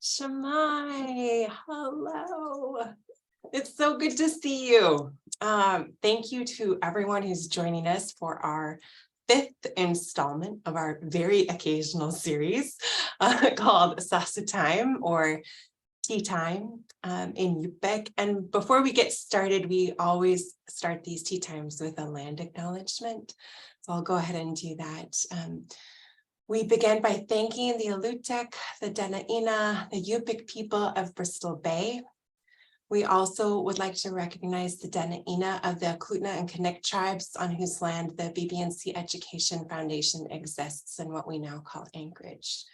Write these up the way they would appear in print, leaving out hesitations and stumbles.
Shamai, hello. It's so good to see you. Thank you to everyone who's joining us for our fifth installment of our very occasional series called Sarrsa Time or Tea Time in Yupik. And before we get started, we always start these tea times with a land acknowledgement. So I'll go ahead and do that. We begin by thanking the Alutiiq, the Dena'ina, the Yupik people of Bristol Bay. We also would like to recognize the Dena'ina of the Aklutna and Kanik tribes on whose land the BB&C Education Foundation exists in what we now call Anchorage.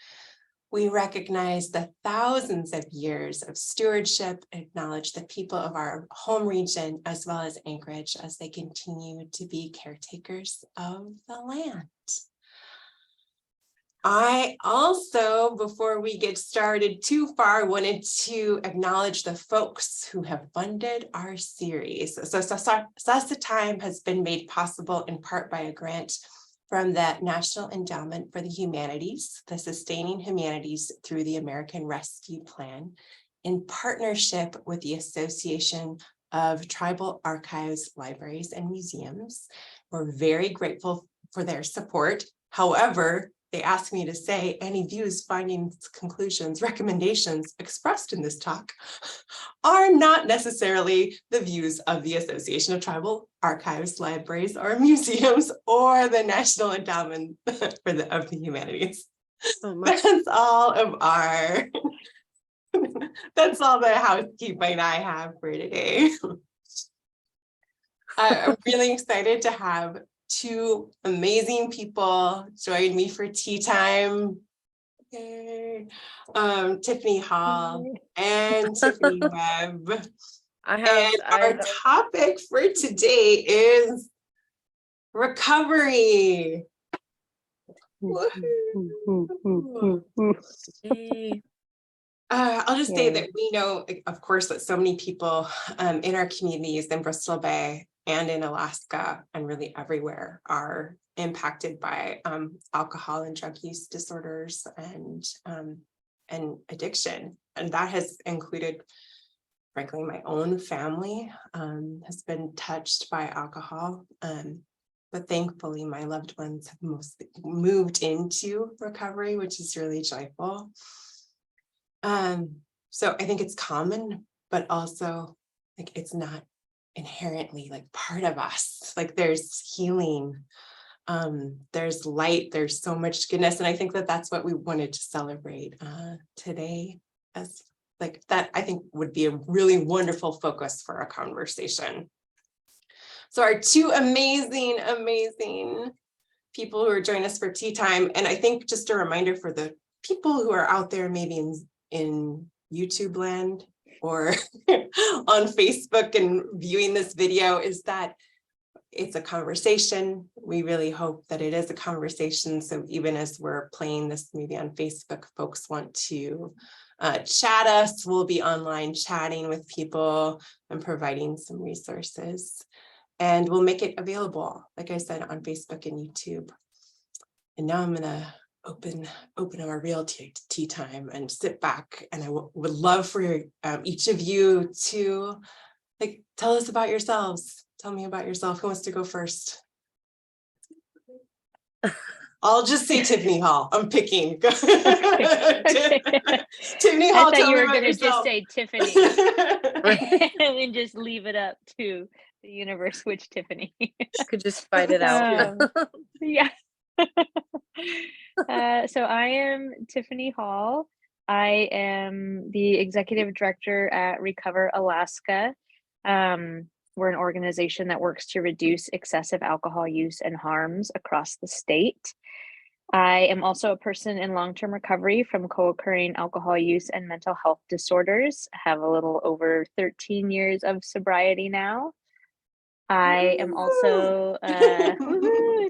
We recognize the thousands of years of stewardship, acknowledge the people of our home region as well as Anchorage as they continue to be caretakers of the land. I also, before we get started too far, wanted to acknowledge the folks who have funded our series. So Sarrsa Time has been made possible in part by a grant from the National Endowment for the Humanities, the Sustaining Humanities through the American Rescue Plan, in partnership with the Association of Tribal Archives, Libraries, and Museums. We're very grateful for their support. However, they asked me to say any views, findings, conclusions, recommendations expressed in this talk are not necessarily the views of the Association of Tribal Archives, Libraries, or Museums, or the National Endowment of the Humanities. That's all of our, that's all the housekeeping I have for today. I'm really excited to have two amazing people join me for tea time. Okay. Tiffany Hall and Tiffany Webb. Our topic for today is recovery. I'll just say that we know, of course, that so many people in our communities in Bristol Bay and in Alaska and really everywhere are impacted by alcohol and drug use disorders and addiction. And that has included, frankly, my own family has been touched by alcohol. But thankfully, my loved ones have mostly moved into recovery, which is really joyful. So I think it's common, but also like it's not inherently like part of us. Like there's healing, there's light, there's so much goodness. And I think that that's what we wanted to celebrate today, as like that I think would be a really wonderful focus for a conversation. So our two amazing people who are joining us for tea time. And I think just a reminder for the people who are out there maybe in YouTube land or on Facebook and viewing this video is that it's a conversation. We really hope that it is a conversation. So even as we're playing this movie on Facebook, folks want to chat us, we'll be online chatting with people and providing some resources. And we'll make it available, like I said, on Facebook and YouTube. And now I'm gonna open our real tea time and sit back, and I would love for each of you to like tell us about yourselves. Tell me about yourself. Who wants to go first? I'll just say Tiffany Hall. I'm picking. Okay. Tiffany Hall. I thought you were going to just say Tiffany and then just leave it up to the universe, which Tiffany. Could just fight it out. Yeah. So I am Tiffany Hall. I am the executive director at Recover Alaska. We're an organization that works to reduce excessive alcohol use and harms across the state. I am also a person in long-term recovery from co-occurring alcohol use and mental health disorders. I have a little over 13 years of sobriety now. I am also,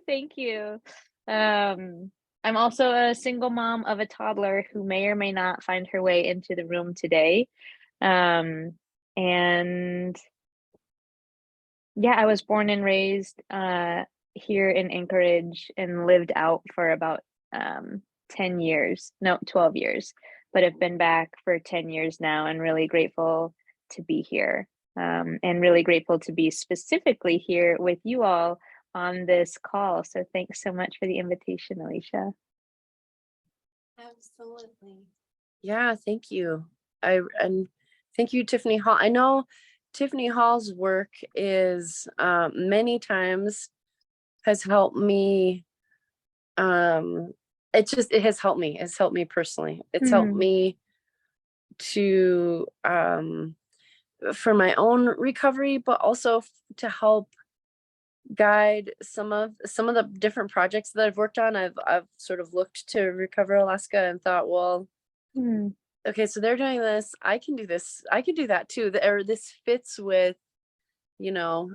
thank you. I'm also a single mom of a toddler who may or may not find her way into the room today. And yeah, I was born and raised here in Anchorage and lived out for about 10 years, no, 12 years, but have been back for 10 years now, and really grateful to be here. And really grateful to be specifically here with you all on this call. So thanks so much for the invitation, Alicia. Absolutely. Yeah, thank you. And thank you, Tiffany Hall. I know Tiffany Hall's work is many times has helped me. It has helped me. It's helped me personally. It's helped me to for my own recovery, but also to help guide some of the different projects that I've worked on. I've sort of looked to Recover Alaska and thought, well, okay, so they're doing this. I can do this. I can do that too. Or this fits with, you know,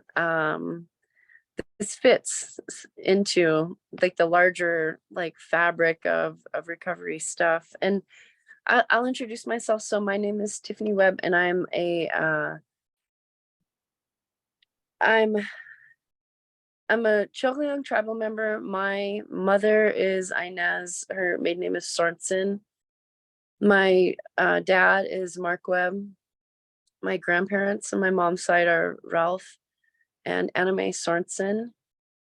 this fits into like the larger like fabric of recovery stuff. And I'll introduce myself. So my name is Tiffany Webb, and I'm a Chogleong tribal member. My mother is Inez. Her maiden name is Sarrsa. My dad is Mark Webb. My grandparents on my mom's side are Ralph and Anna Mae Sorensen.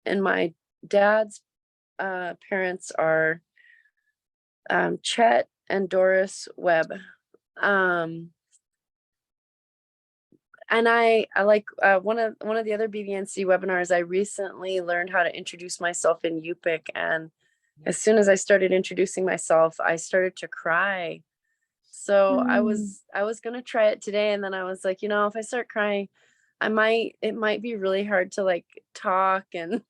And my dad's parents are Chet and Doris Webb. And I like one of the other BVNC webinars, I recently learned how to introduce myself in Yupik. And as soon as I started introducing myself, I started to cry. So I was gonna try it today, and then I was like, you know, if I start crying, it might be really hard to like talk, and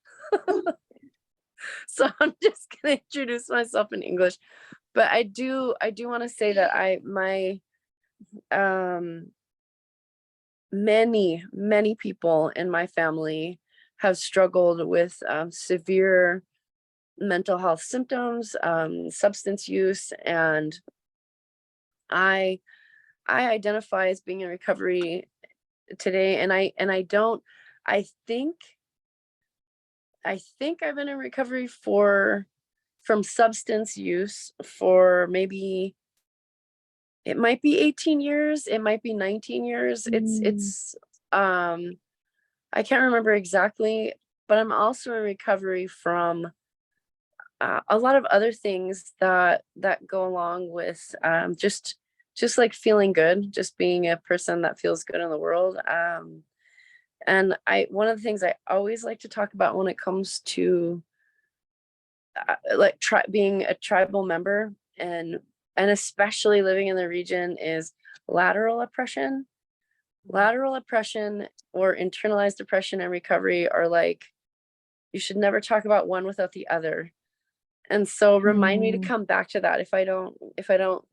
so I'm just gonna introduce myself in English. But I do want to say that many people in my family have struggled with severe mental health symptoms, substance use, and I identify as being in recovery today, and I think I've been in recovery from substance use for maybe, it might be 18 years, it might be 19 years. It's I can't remember exactly, but I'm also in recovery from a lot of other things that go along with just like feeling good, just being a person that feels good in the world. And one of the things I always like to talk about when it comes to being a tribal member and especially living in the region is lateral oppression. Lateral oppression or internalized oppression and recovery are like, you should never talk about one without the other. And so remind me to come back to that if I don't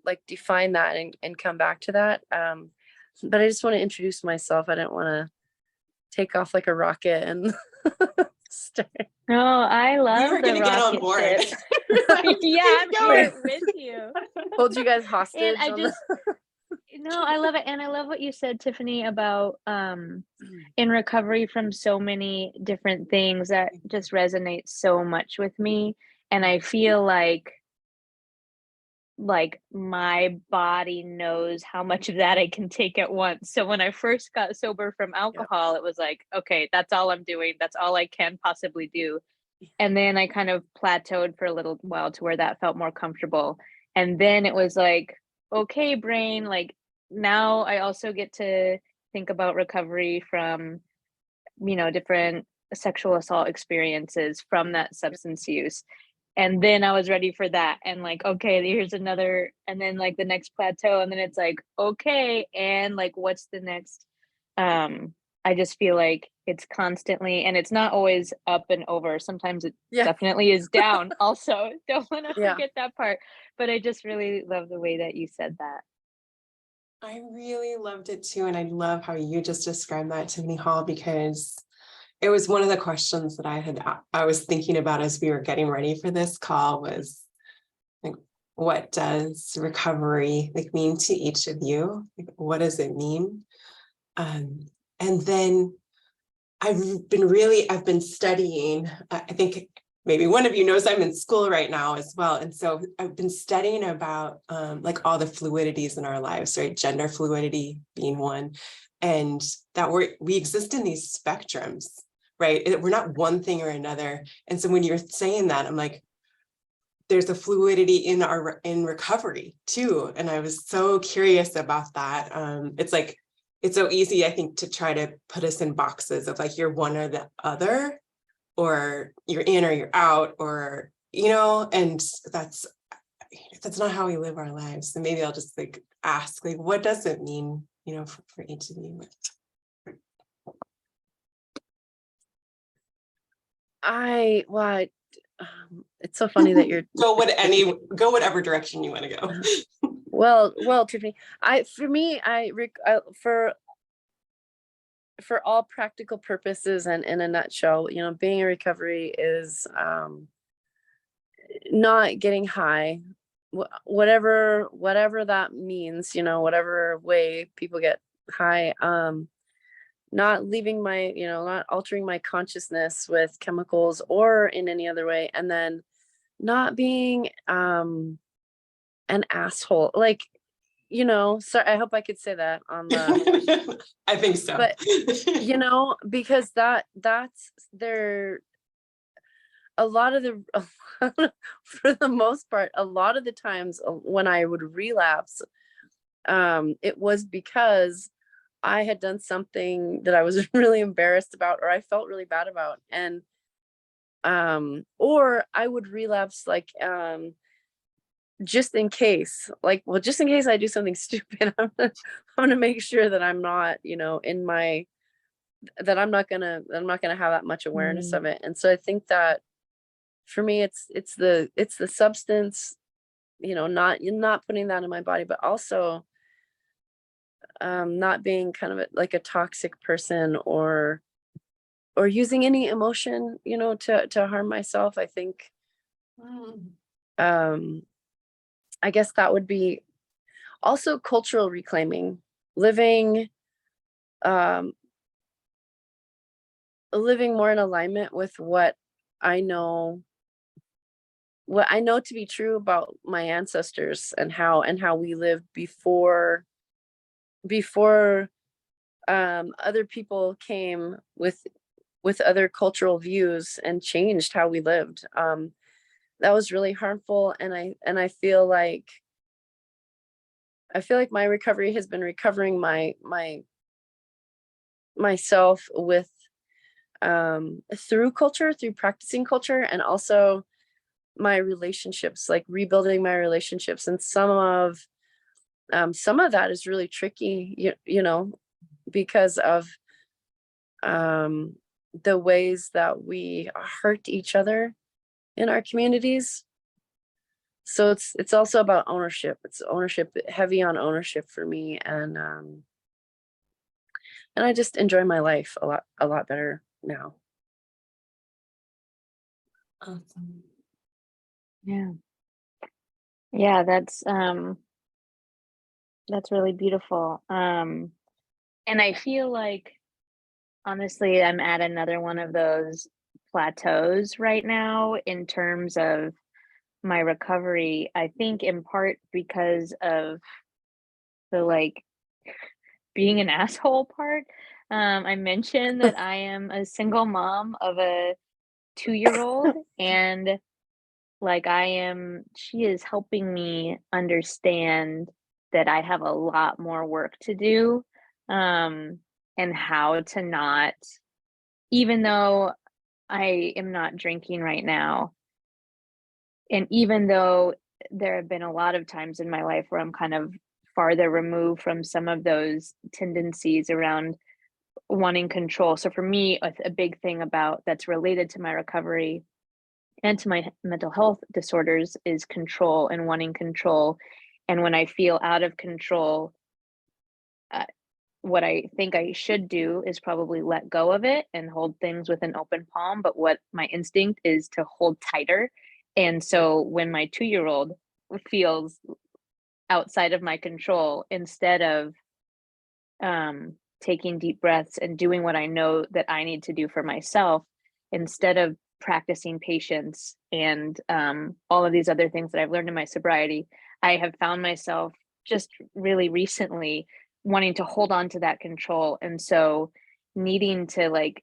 like define that and come back to that. But I just want to introduce myself. I didn't want to take off like a rocket and start. No, I love We're the gonna get on board. rocket ship. Yeah, I'm here with you. Hold you guys hostage. And I just, no, I love it. And I love what you said, Tiffany, about in recovery from so many different things. That just resonates so much with me. And I feel like my body knows how much of that I can take at once. So when I first got sober from alcohol, it was like, okay, that's all I'm doing. That's all I can possibly do. And then I kind of plateaued for a little while to where that felt more comfortable. And then it was like, okay, brain, like now I also get to think about recovery from, you know, different sexual assault experiences from that substance use. And then I was ready for that. And like, okay, here's another, and then like the next plateau. And then it's like, okay. And like, what's the next? I just feel like it's constantly, and it's not always up and over. Sometimes it definitely is down also. Don't want to forget that part. But I just really love the way that you said that. I really loved it too. And I love how you just described that, Tiffany Hall, because it was one of the questions that I was thinking about as we were getting ready for this call was like, what does recovery like mean to each of you? Like, what does it mean? And then I've been studying, I think maybe one of you knows I'm in school right now as well. And so I've been studying about like all the fluidities in our lives, right? Gender fluidity being one, and that we exist in these spectrums, right? We're not one thing or another. And so when you're saying that, I'm like, there's a fluidity in recovery too. And I was so curious about that. It's like, it's so easy, I think, to try to put us in boxes of like, you're one or the other, or you're in or you're out, or, you know, and that's not how we live our lives. So maybe I'll just like ask, like, what does it mean, you know, for each of you? It's so funny that you're go whatever direction you want to go. well, Tiffany, for all practical purposes and in a nutshell, you know, being in recovery is not getting high, whatever that means, you know, whatever way people get high, not altering my consciousness with chemicals or in any other way, and then not being an asshole, like, you know, sorry, I hope I could say that on the I think so. But you know, because that's there a lot of the for the most part, a lot of the times when I would relapse, it was because I had done something that I was really embarrassed about, or I felt really bad about, and or I would relapse like just in case, like, well, just in case I do something stupid, I'm gonna make sure that I'm not, you know, that I'm not gonna have that much awareness of it. And so I think that for me, it's the substance, you know, not putting that in my body, but also not being kind of like a toxic person, or using any emotion, you know, to harm myself. I think I guess that would be also cultural reclaiming, living more in alignment with what I know to be true about my ancestors, and how we lived before other people came with other cultural views and changed how we lived. That was really harmful, and I feel like my recovery has been recovering myself with through practicing culture, and also my relationships, like rebuilding my relationships. And some of that is really tricky, you know, because of the ways that we hurt each other in our communities. So it's also about ownership. It's heavy on ownership for me, and I just enjoy my life a lot better now. Awesome. Yeah, that's really beautiful. And I feel like, honestly, I'm at another one of those plateaus right now in terms of my recovery. I think in part because of the like being an asshole part. I mentioned that I am a single mom of a 2-year-old, and like she is helping me understand that I have a lot more work to do, and how to not, even though I am not drinking right now, and even though there have been a lot of times in my life where I'm kind of farther removed from some of those tendencies around wanting control. So for me, a big thing about that's related to my recovery and to my mental health disorders is control and wanting control. And when I feel out of control, what I think I should do is probably let go of it and hold things with an open palm. But what my instinct is to hold tighter. And so when my 2-year-old feels outside of my control, instead of taking deep breaths and doing what I know that I need to do for myself, instead of practicing patience and all of these other things that I've learned in my sobriety, I have found myself just really recently wanting to hold on to that control. And so needing to like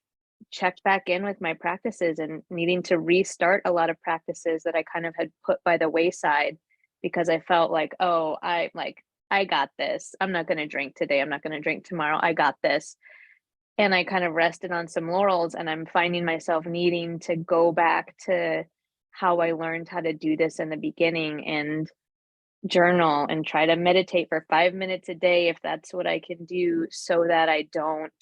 check back in with my practices and needing to restart a lot of practices that I kind of had put by the wayside because I felt like, oh, I got this. I'm not going to drink today. I'm not going to drink tomorrow. I got this. And I kind of rested on some laurels, and I'm finding myself needing to go back to how I learned how to do this in the beginning and journal and try to meditate for 5 minutes a day if that's what I can do, so that I don't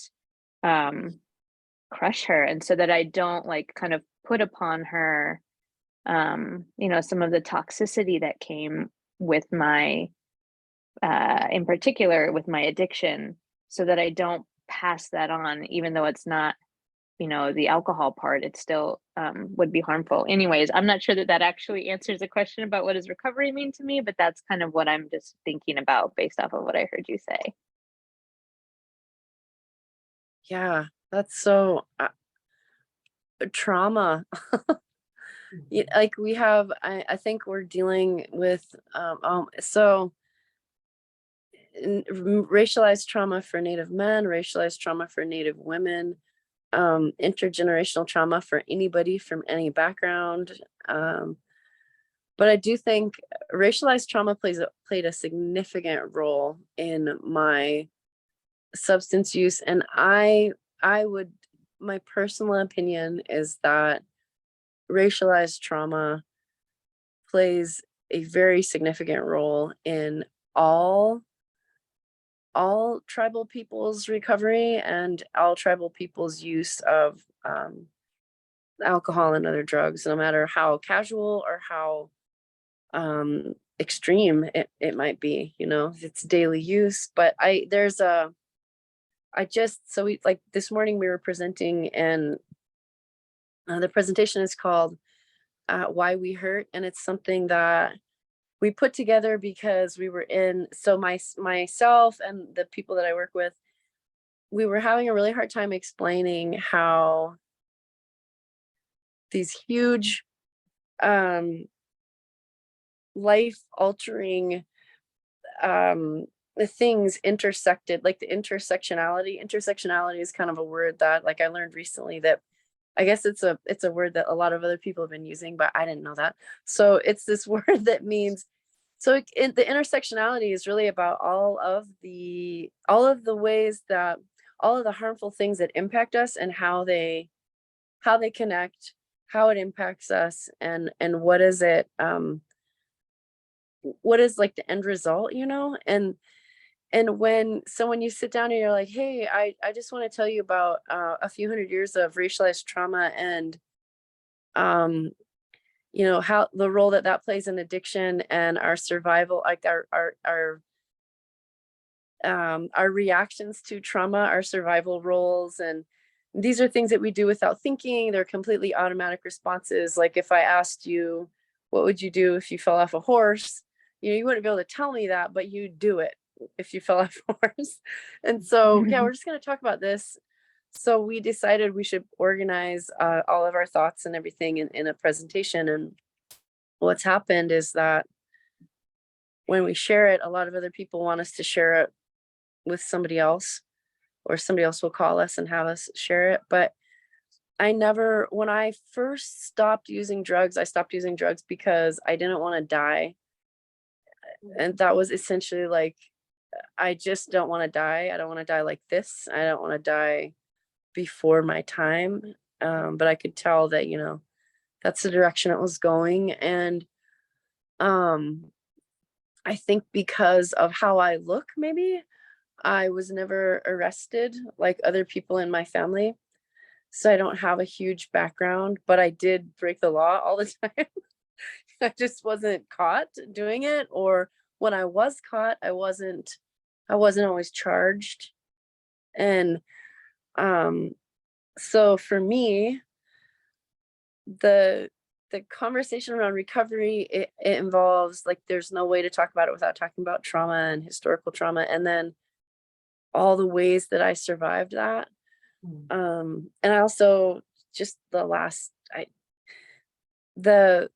crush her, and so that I don't like kind of put upon her some of the toxicity that came with my in particular with my addiction, so that I don't pass that on, even though it's not, the alcohol part, it still would be harmful. Anyways, I'm not sure that that actually answers the question about what does recovery mean to me, but that's kind of what I'm just thinking about based off of what I heard you say. Yeah, that's so trauma. Like we have, I think we're dealing with racialized trauma for Native men, racialized trauma for Native women, intergenerational trauma for anybody from any background. But I do think racialized trauma played a significant role in my substance use. And my personal opinion is that racialized trauma plays a very significant role in all tribal people's recovery and all tribal people's use of alcohol and other drugs, no matter how casual or how extreme it might be, it's daily use. But this morning we were presenting, and the presentation is called Why We Hurt, and it's something that we put together because we were myself and the people that I work with, we were having a really hard time explaining how these huge life altering things intersected, like the intersectionality is kind of a word that like I learned recently, that I guess it's a word that a lot of other people have been using, but I didn't know that. So it's this word that means, the intersectionality is really about all of the ways that all of the harmful things that impact us and how they connect, how it impacts us, and what is it, what is like the end result, and when you sit down and you're like, hey, I just want to tell you about a few hundred years of racialized trauma and how the role that plays in addiction and our survival, like our reactions to trauma, our survival roles. And these are things that we do without thinking. They're completely automatic responses. Like if I asked you, what would you do if you fell off a horse? You wouldn't be able to tell me that, but you do it if you fell off a horse. And so, yeah, we're just going to talk about this. So we decided we should organize all of our thoughts and everything in a presentation. And what's happened is that when we share it, a lot of other people want us to share it with somebody else, or somebody else will call us and have us share it. But when I first stopped using drugs, I stopped using drugs because I didn't want to die. And that was essentially like, I just don't want to die. I don't want to die like this. I don't want to die before my time. But I could tell that, that's the direction it was going. And I think because of how I look, maybe I was never arrested like other people in my family. So I don't have a huge background, but I did break the law all the time. I just wasn't caught doing it, or when I was caught, I wasn't always charged. And so for me, the conversation around recovery, it involves, like, there's no way to talk about it without talking about trauma and historical trauma, and then all the ways that I survived that. And I also just the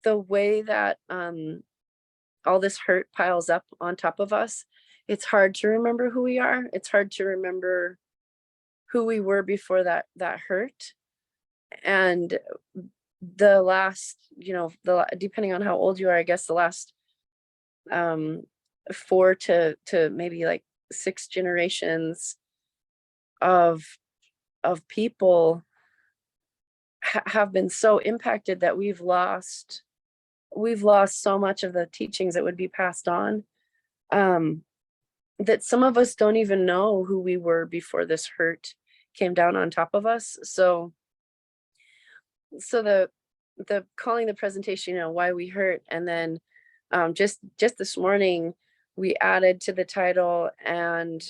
way that all this hurt piles up on top of us, it's hard to remember who we are. It's hard to remember who we were before that hurt. And the last, depending on how old you are, I guess the last 4 to maybe like 6 generations of people have been so impacted that we've lost so much of the teachings that would be passed on, that some of us don't even know who we were before this hurt came down on top of us. So the calling the presentation, why we hurt, and then just this morning we added to the title, and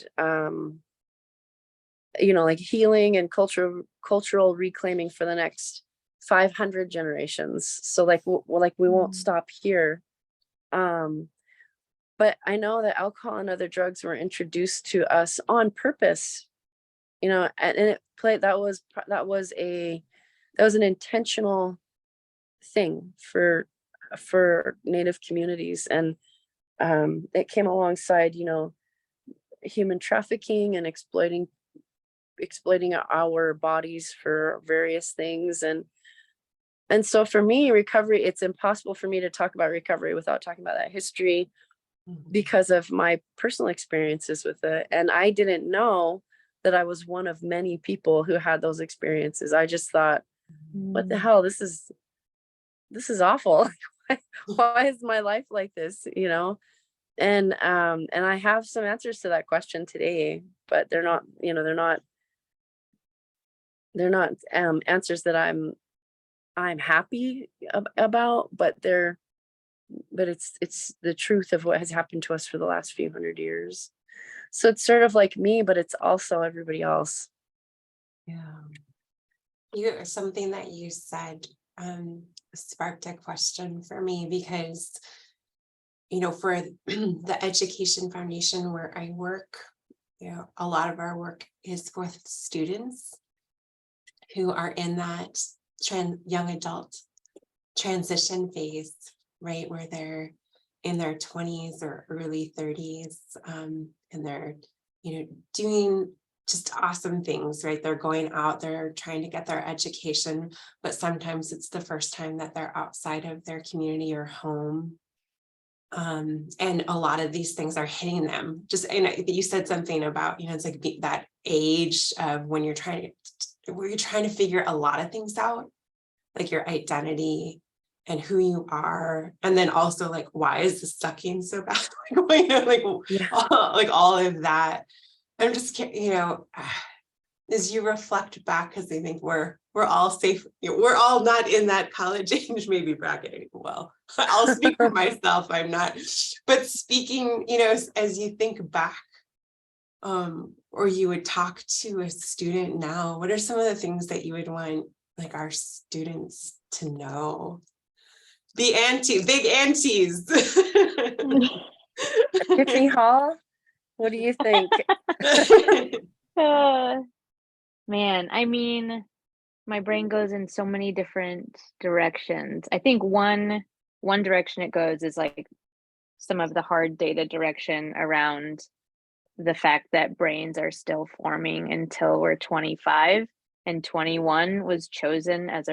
like healing and cultural reclaiming for the next 500 generations. So like we won't stop here. But I know that alcohol and other drugs were introduced to us on purpose, and it played, that was an intentional thing for Native communities. And it came alongside, human trafficking and exploiting our bodies for various things. And so for me, recovery, it's impossible for me to talk about recovery without talking about that history, because of my personal experiences with it. And I didn't know that I was one of many people who had those experiences. I just thought, what the hell, this is awful. Why is my life like this? And I have some answers to that question today, but they're not answers that I'm happy about, but it's the truth of what has happened to us for the last few hundred years. So it's sort of like me, but it's also everybody else. Yeah. Something that you said sparked a question for me, because for the Education Foundation where I work, a lot of our work is with students who are in that young adult transition phase, right, where they're in their 20s or early 30s, and they're doing just awesome things, right? They're going out, they're trying to get their education, but sometimes it's the first time that they're outside of their community or home. And a lot of these things are hitting them. And you said something about, it's like that age of when you're trying to figure a lot of things out, like your identity and who you are, and then also like, why is the sucking so bad? All of that. I'm just, as you reflect back, because I think we're all safe, we're all not in that college age maybe bracket. Well, I'll speak for myself, I'm not, but speaking, as you think back, or you would talk to a student now, what are some of the things that you would want like our students to know? Big aunties. Tiffany Hall, what do you think? Man, I mean, my brain goes in so many different directions. I think one direction it goes is like some of the hard data direction around the fact that brains are still forming until we're 25, and 21 was chosen as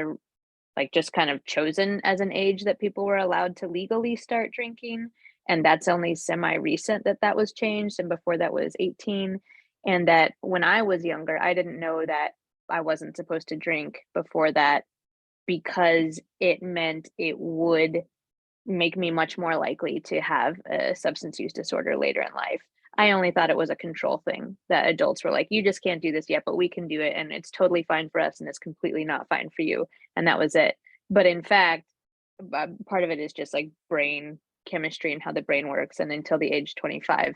just kind of chosen as an age that people were allowed to legally start drinking. And that's only semi-recent that was changed. And before that was 18. And that when I was younger, I didn't know that I wasn't supposed to drink before that, because it meant it would make me much more likely to have a substance use disorder later in life. I only thought it was a control thing, that adults were like, you just can't do this yet, but we can do it. And it's totally fine for us. And it's completely not fine for you. And that was it. But in fact, part of it is just like brain chemistry and how the brain works. And until the age 25,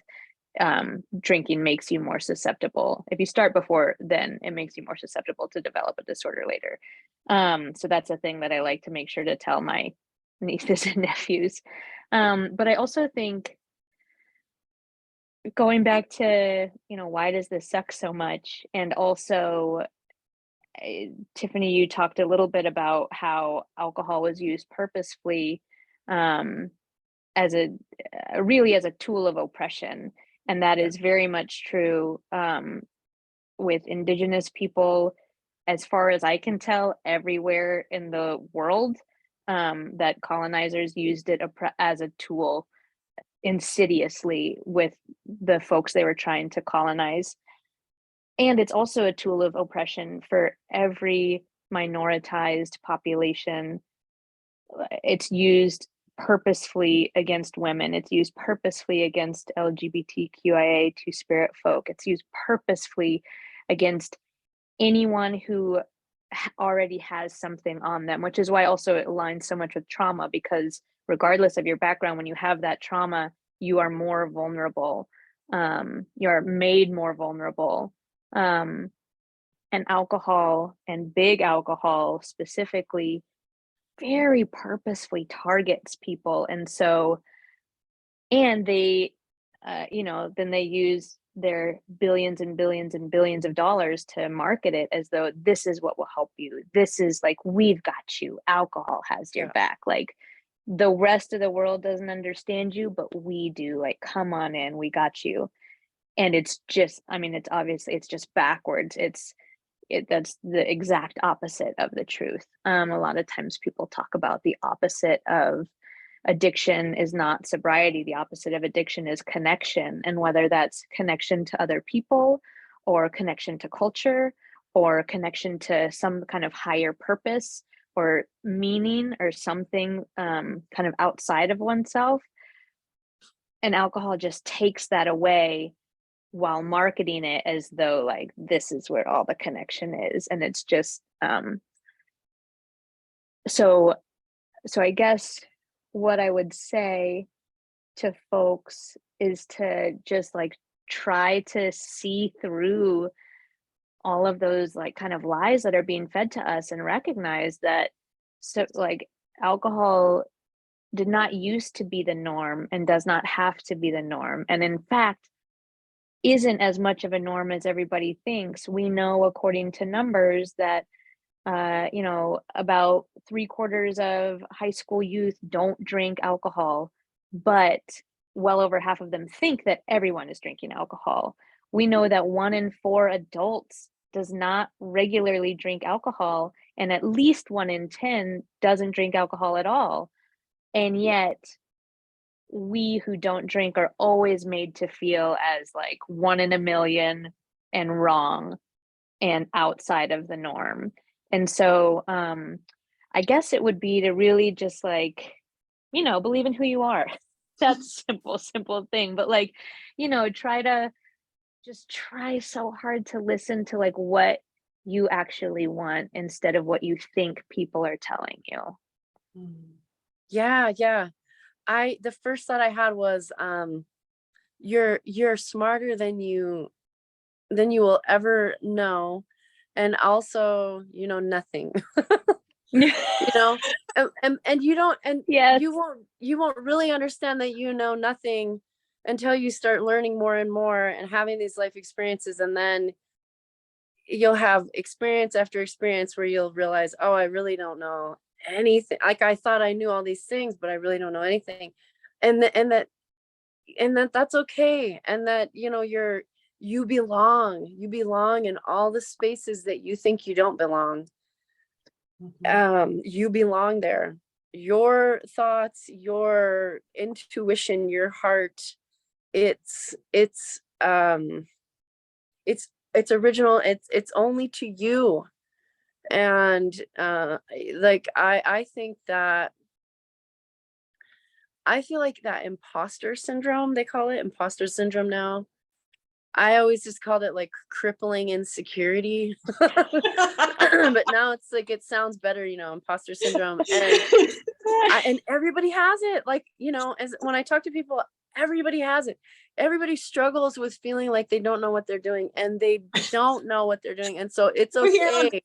drinking makes you more susceptible. If you start before then, it makes you more susceptible to develop a disorder later. So that's a thing that I like to make sure to tell my nieces and nephews. But I also think, going back to, why does this suck so much? And also Tiffany, you talked a little bit about how alcohol was used purposefully as a really as a tool of oppression, and that is very much true with Indigenous people, as far as I can tell, everywhere in the world, that colonizers used it as a tool insidiously with the folks they were trying to colonize. And it's also a tool of oppression for every minoritized population. It's used purposefully against women. It's used purposefully against LGBTQIA two-spirit folk. It's used purposefully against anyone who already has something on them, which is why also it aligns so much with trauma, because regardless of your background, when you have that trauma, you are more vulnerable. You are made more vulnerable. And alcohol, and big alcohol specifically, very purposefully targets people. And so, and they, then they use their billions and billions and billions of dollars to market it as though this is what will help you. This is like, we've got you. Alcohol has your back. Like, the rest of the world doesn't understand you, but we do. Like, come on in, we got you. And it's just, I mean, it's obviously, it's just backwards. That's the exact opposite of the truth. A lot of times people talk about the opposite of addiction is not sobriety. The opposite of addiction is connection. And whether that's connection to other people, or connection to culture, or connection to some kind of higher purpose or meaning, or something kind of outside of oneself. And alcohol just takes that away while marketing it as though like this is where all the connection is. And it's just so I guess what I would say to folks is to just like try to see through all of those like kind of lies that are being fed to us, and recognize that, so like, alcohol did not used to be the norm and does not have to be the norm, and in fact isn't as much of a norm as everybody thinks. We know, according to numbers, that about 3/4 of high school youth don't drink alcohol, but well over half of them think that everyone is drinking alcohol. We know that 1 in 4 adults does not regularly drink alcohol, and at least 1 in 10 doesn't drink alcohol at all. And yet we who don't drink are always made to feel as like 1 in a million and wrong and outside of the norm. And so I guess it would be to really just like, believe in who you are. That's simple thing. But like, try so hard to listen to like what you actually want instead of what you think people are telling you. Yeah. The first thought I had was, you're smarter than you will ever know, and also nothing. And you don't, and Yes. you won't really understand that nothing until you start learning more and more and having these life experiences, and then you'll have experience after experience where you'll realize, oh, I really don't know anything. Like, I thought I knew all these things, but I really don't know anything. And that's okay. And that you belong in all the spaces that you think you don't belong. You belong there. Your thoughts, your intuition, your heart, it's original. It's only to you. And I think that, I feel like that imposter syndrome, they call it imposter syndrome now. I always just called it like crippling insecurity. But now it's like, it sounds better, imposter syndrome. And everybody has it. Like, as when I talk to people, everybody has it. Everybody struggles with feeling like they don't know what they're doing, and they don't know what they're doing. And so it's okay.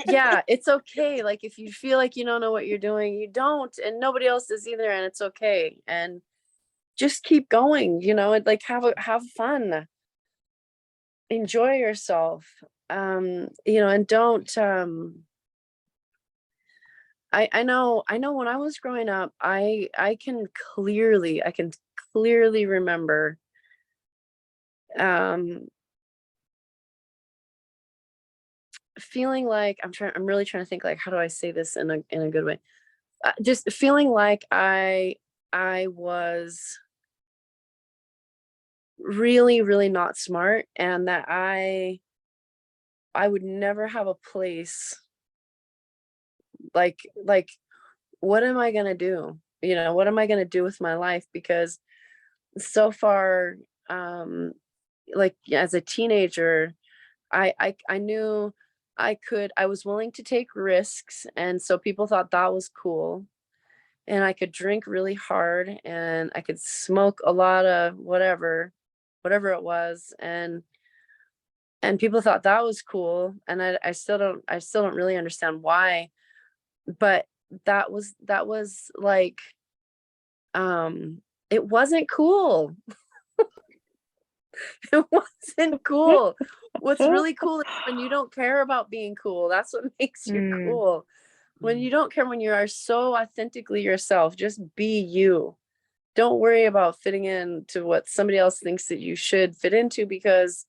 Yeah, it's okay. Like, if you feel like you don't know what you're doing, you don't, and nobody else does either, and it's okay. And just keep going, like have fun, enjoy yourself. and don't, I know when I was growing up, I can clearly remember, feeling like, I'm really trying to think, like, how do I say this in a good way? Just feeling like I was really, really not smart, and that I would never have a place, like, what am I gonna do? What am I gonna do with my life? Because so far, um, like, as a teenager, I knew I was willing to take risks, and so people thought that was cool. And I could drink really hard, and I could smoke a lot of whatever it was, and people thought that was cool. And I still don't really understand why, but that was like, it wasn't cool. It wasn't cool. What's really cool is when you don't care about being cool. That's what makes you cool. When you don't care, when you are so authentically yourself, just be you. Don't worry about fitting into what somebody else thinks that you should fit into, because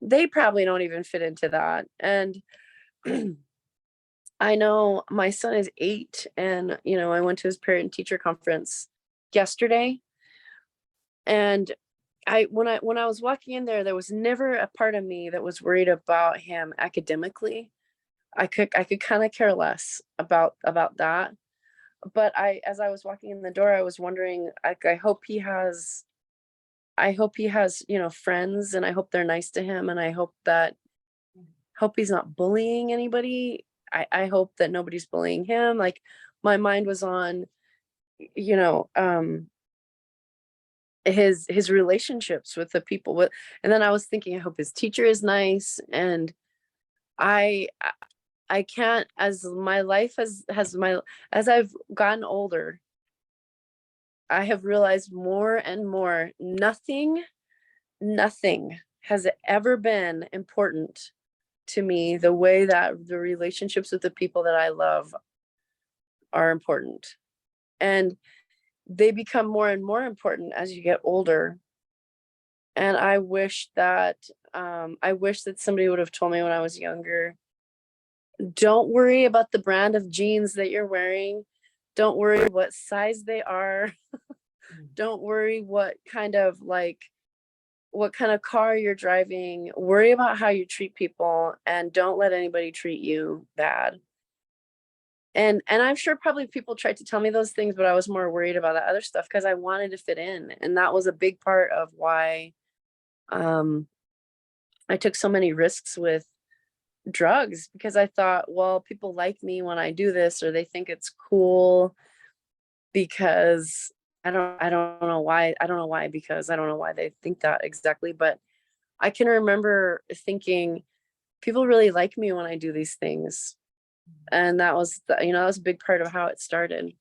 they probably don't even fit into that. And I know my son is 8, and I went to his parent teacher conference yesterday, and when I was walking in there was never a part of me that was worried about him academically. I could kind of care less about that. But as I was walking in the door, I was wondering, I hope he has, friends, and I hope they're nice to him, and I hope he's not bullying anybody. I hope that nobody's bullying him. Like, my mind was on, his relationships with the people with, and then I was thinking, I hope his teacher is nice. And I can't, as my life as I've gotten older, I have realized more and more, nothing has ever been important to me the way that the relationships with the people that I love are important. And they become more and more important as you get older. And I wish that somebody would have told me when I was younger, don't worry about the brand of jeans that you're wearing. Don't worry what size they are. Don't worry what kind of car you're driving. Worry about how you treat people, and don't let anybody treat you bad. And I'm sure probably people tried to tell me those things, but I was more worried about that other stuff because I wanted to fit in. And that was a big part of why I took so many risks with drugs, because I thought, well, people like me when I do this, or they think it's cool, because I don't know why, because I don't know why they think that exactly. But I can remember thinking, people really like me when I do these things. And that was that was a big part of how it started.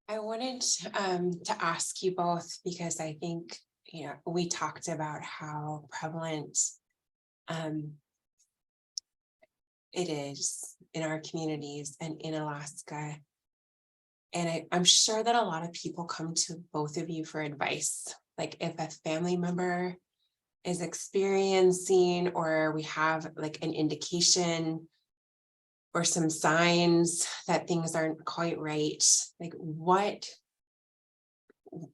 I wanted to ask you both, because I think we talked about how prevalent it is in our communities and in Alaska. And I'm sure that a lot of people come to both of you for advice. Like, if a family member is experiencing, or we have like an indication or some signs that things aren't quite right, like,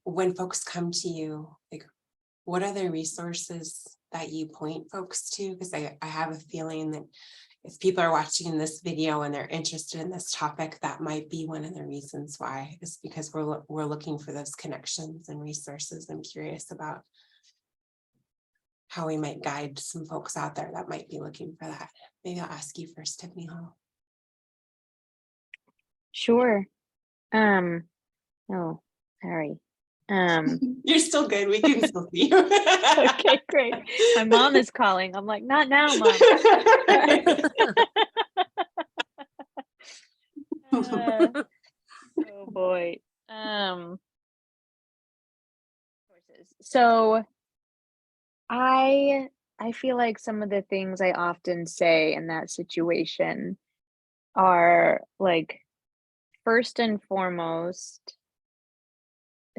when folks come to you, like, what are the resources that you point folks to? Because I have a feeling that if people are watching this video and they're interested in this topic, that might be one of the reasons why, is because we're looking for those connections and resources. I'm curious about how we might guide some folks out there that might be looking for that. Maybe I'll ask you first, Tiffany Hall. Sure. Oh, sorry. You're still good. We can still see you. Okay, great. My mom is calling. I'm like, not now, Mom. Oh boy. So I I feel like some of the things I often say in that situation are like, first and foremost,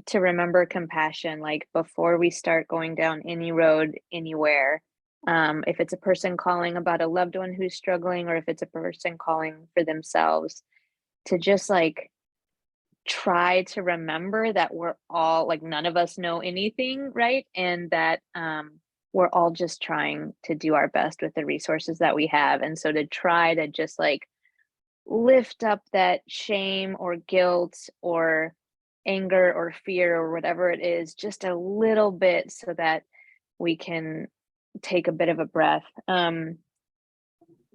to remember compassion, like before we start going down any road anywhere. If it's a person calling about a loved one who's struggling, or if it's a person calling for themselves, to just like try to remember that we're all like, none of us know anything, right? And that we're all just trying to do our best with the resources that we have. And so to try to just like lift up that shame or guilt or anger or fear or whatever it is just a little bit, so that we can take a bit of a breath. And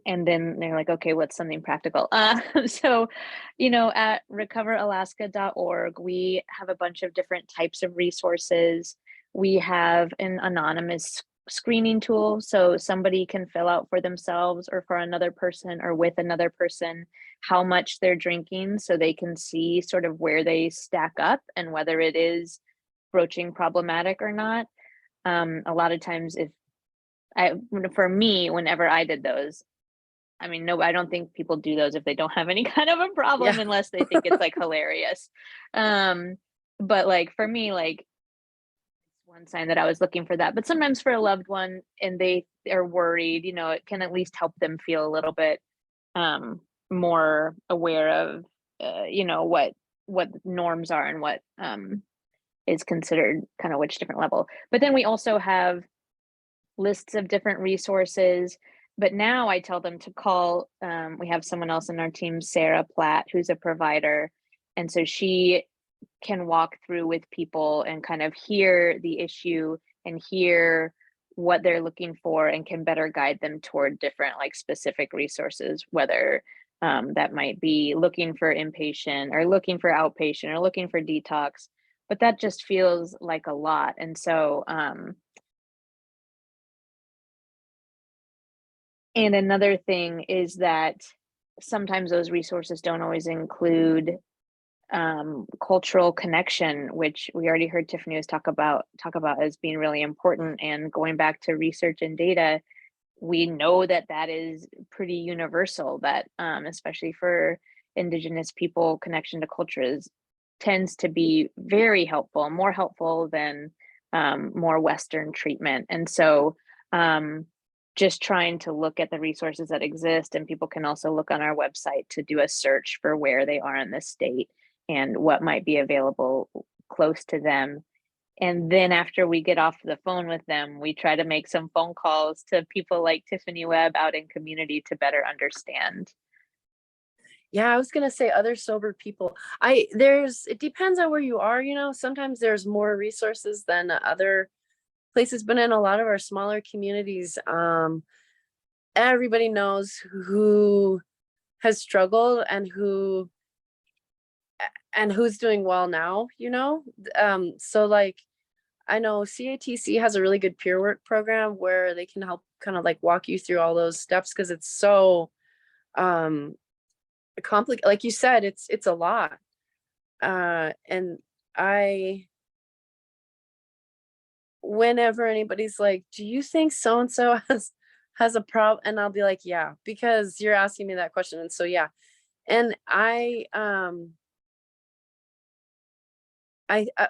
then they're like, okay, what's something practical? So, at recoveralaska.org, we have a bunch of different types of resources. We have an anonymous screening tool, so somebody can fill out for themselves or for another person or with another person how much they're drinking, so they can see sort of where they stack up and whether it is broaching problematic or not. A lot of times, for me, whenever I did those, I mean, no, I don't think people do those if they don't have any kind of a problem, Yeah. unless they think it's like hilarious. But like for me, like one sign that I was looking for that. But sometimes for a loved one and they are worried, it can at least help them feel a little bit more aware of what norms are and what is considered kind of which different level. But then we also have lists of different resources. But now I tell them to call. We have someone else in our team, Sarah Platt, who's a provider. And so she can walk through with people and kind of hear the issue and hear what they're looking for, and can better guide them toward different like specific resources, whether that might be looking for inpatient or looking for outpatient or looking for detox. But that just feels like a lot. And so, and another thing is that sometimes those resources don't always include cultural connection, which we already heard Tiffany was talk about as being really important. And going back to research and data, we know that that is pretty universal, that especially for Indigenous people, connection to cultures tends to be very helpful, more helpful than more Western treatment. And so just trying to look at the resources that exist, and people can also look on our website to do a search for where they are in the state and what might be available close to them. And then after we get off the phone with them, we try to make some phone calls to people like Tiffany Webb out in community to better understand. Yeah, I was gonna say other sober people. It depends on where you are, sometimes there's more resources than other places, but in a lot of our smaller communities, everybody knows who has struggled and who's doing well now, so like I know CATC has a really good peer work program where they can help kind of like walk you through all those steps, because it's so complicated. Like you said, it's a lot. And whenever anybody's like, do you think so and so has a problem, and I'll be like, yeah, because you're asking me that question. And so yeah. And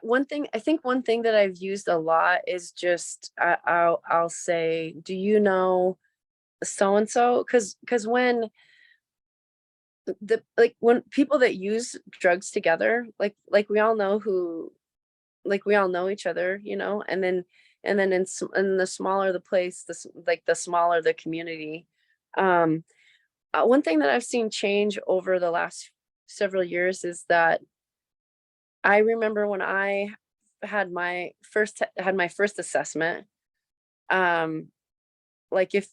one thing that I've used a lot is just I'll say, do you know so and so? Because when when people that use drugs together, like we all know we all know each other, and then in the smaller the place, the smaller the community. One thing that I've seen change over the last several years is that I remember when I had my first assessment, like if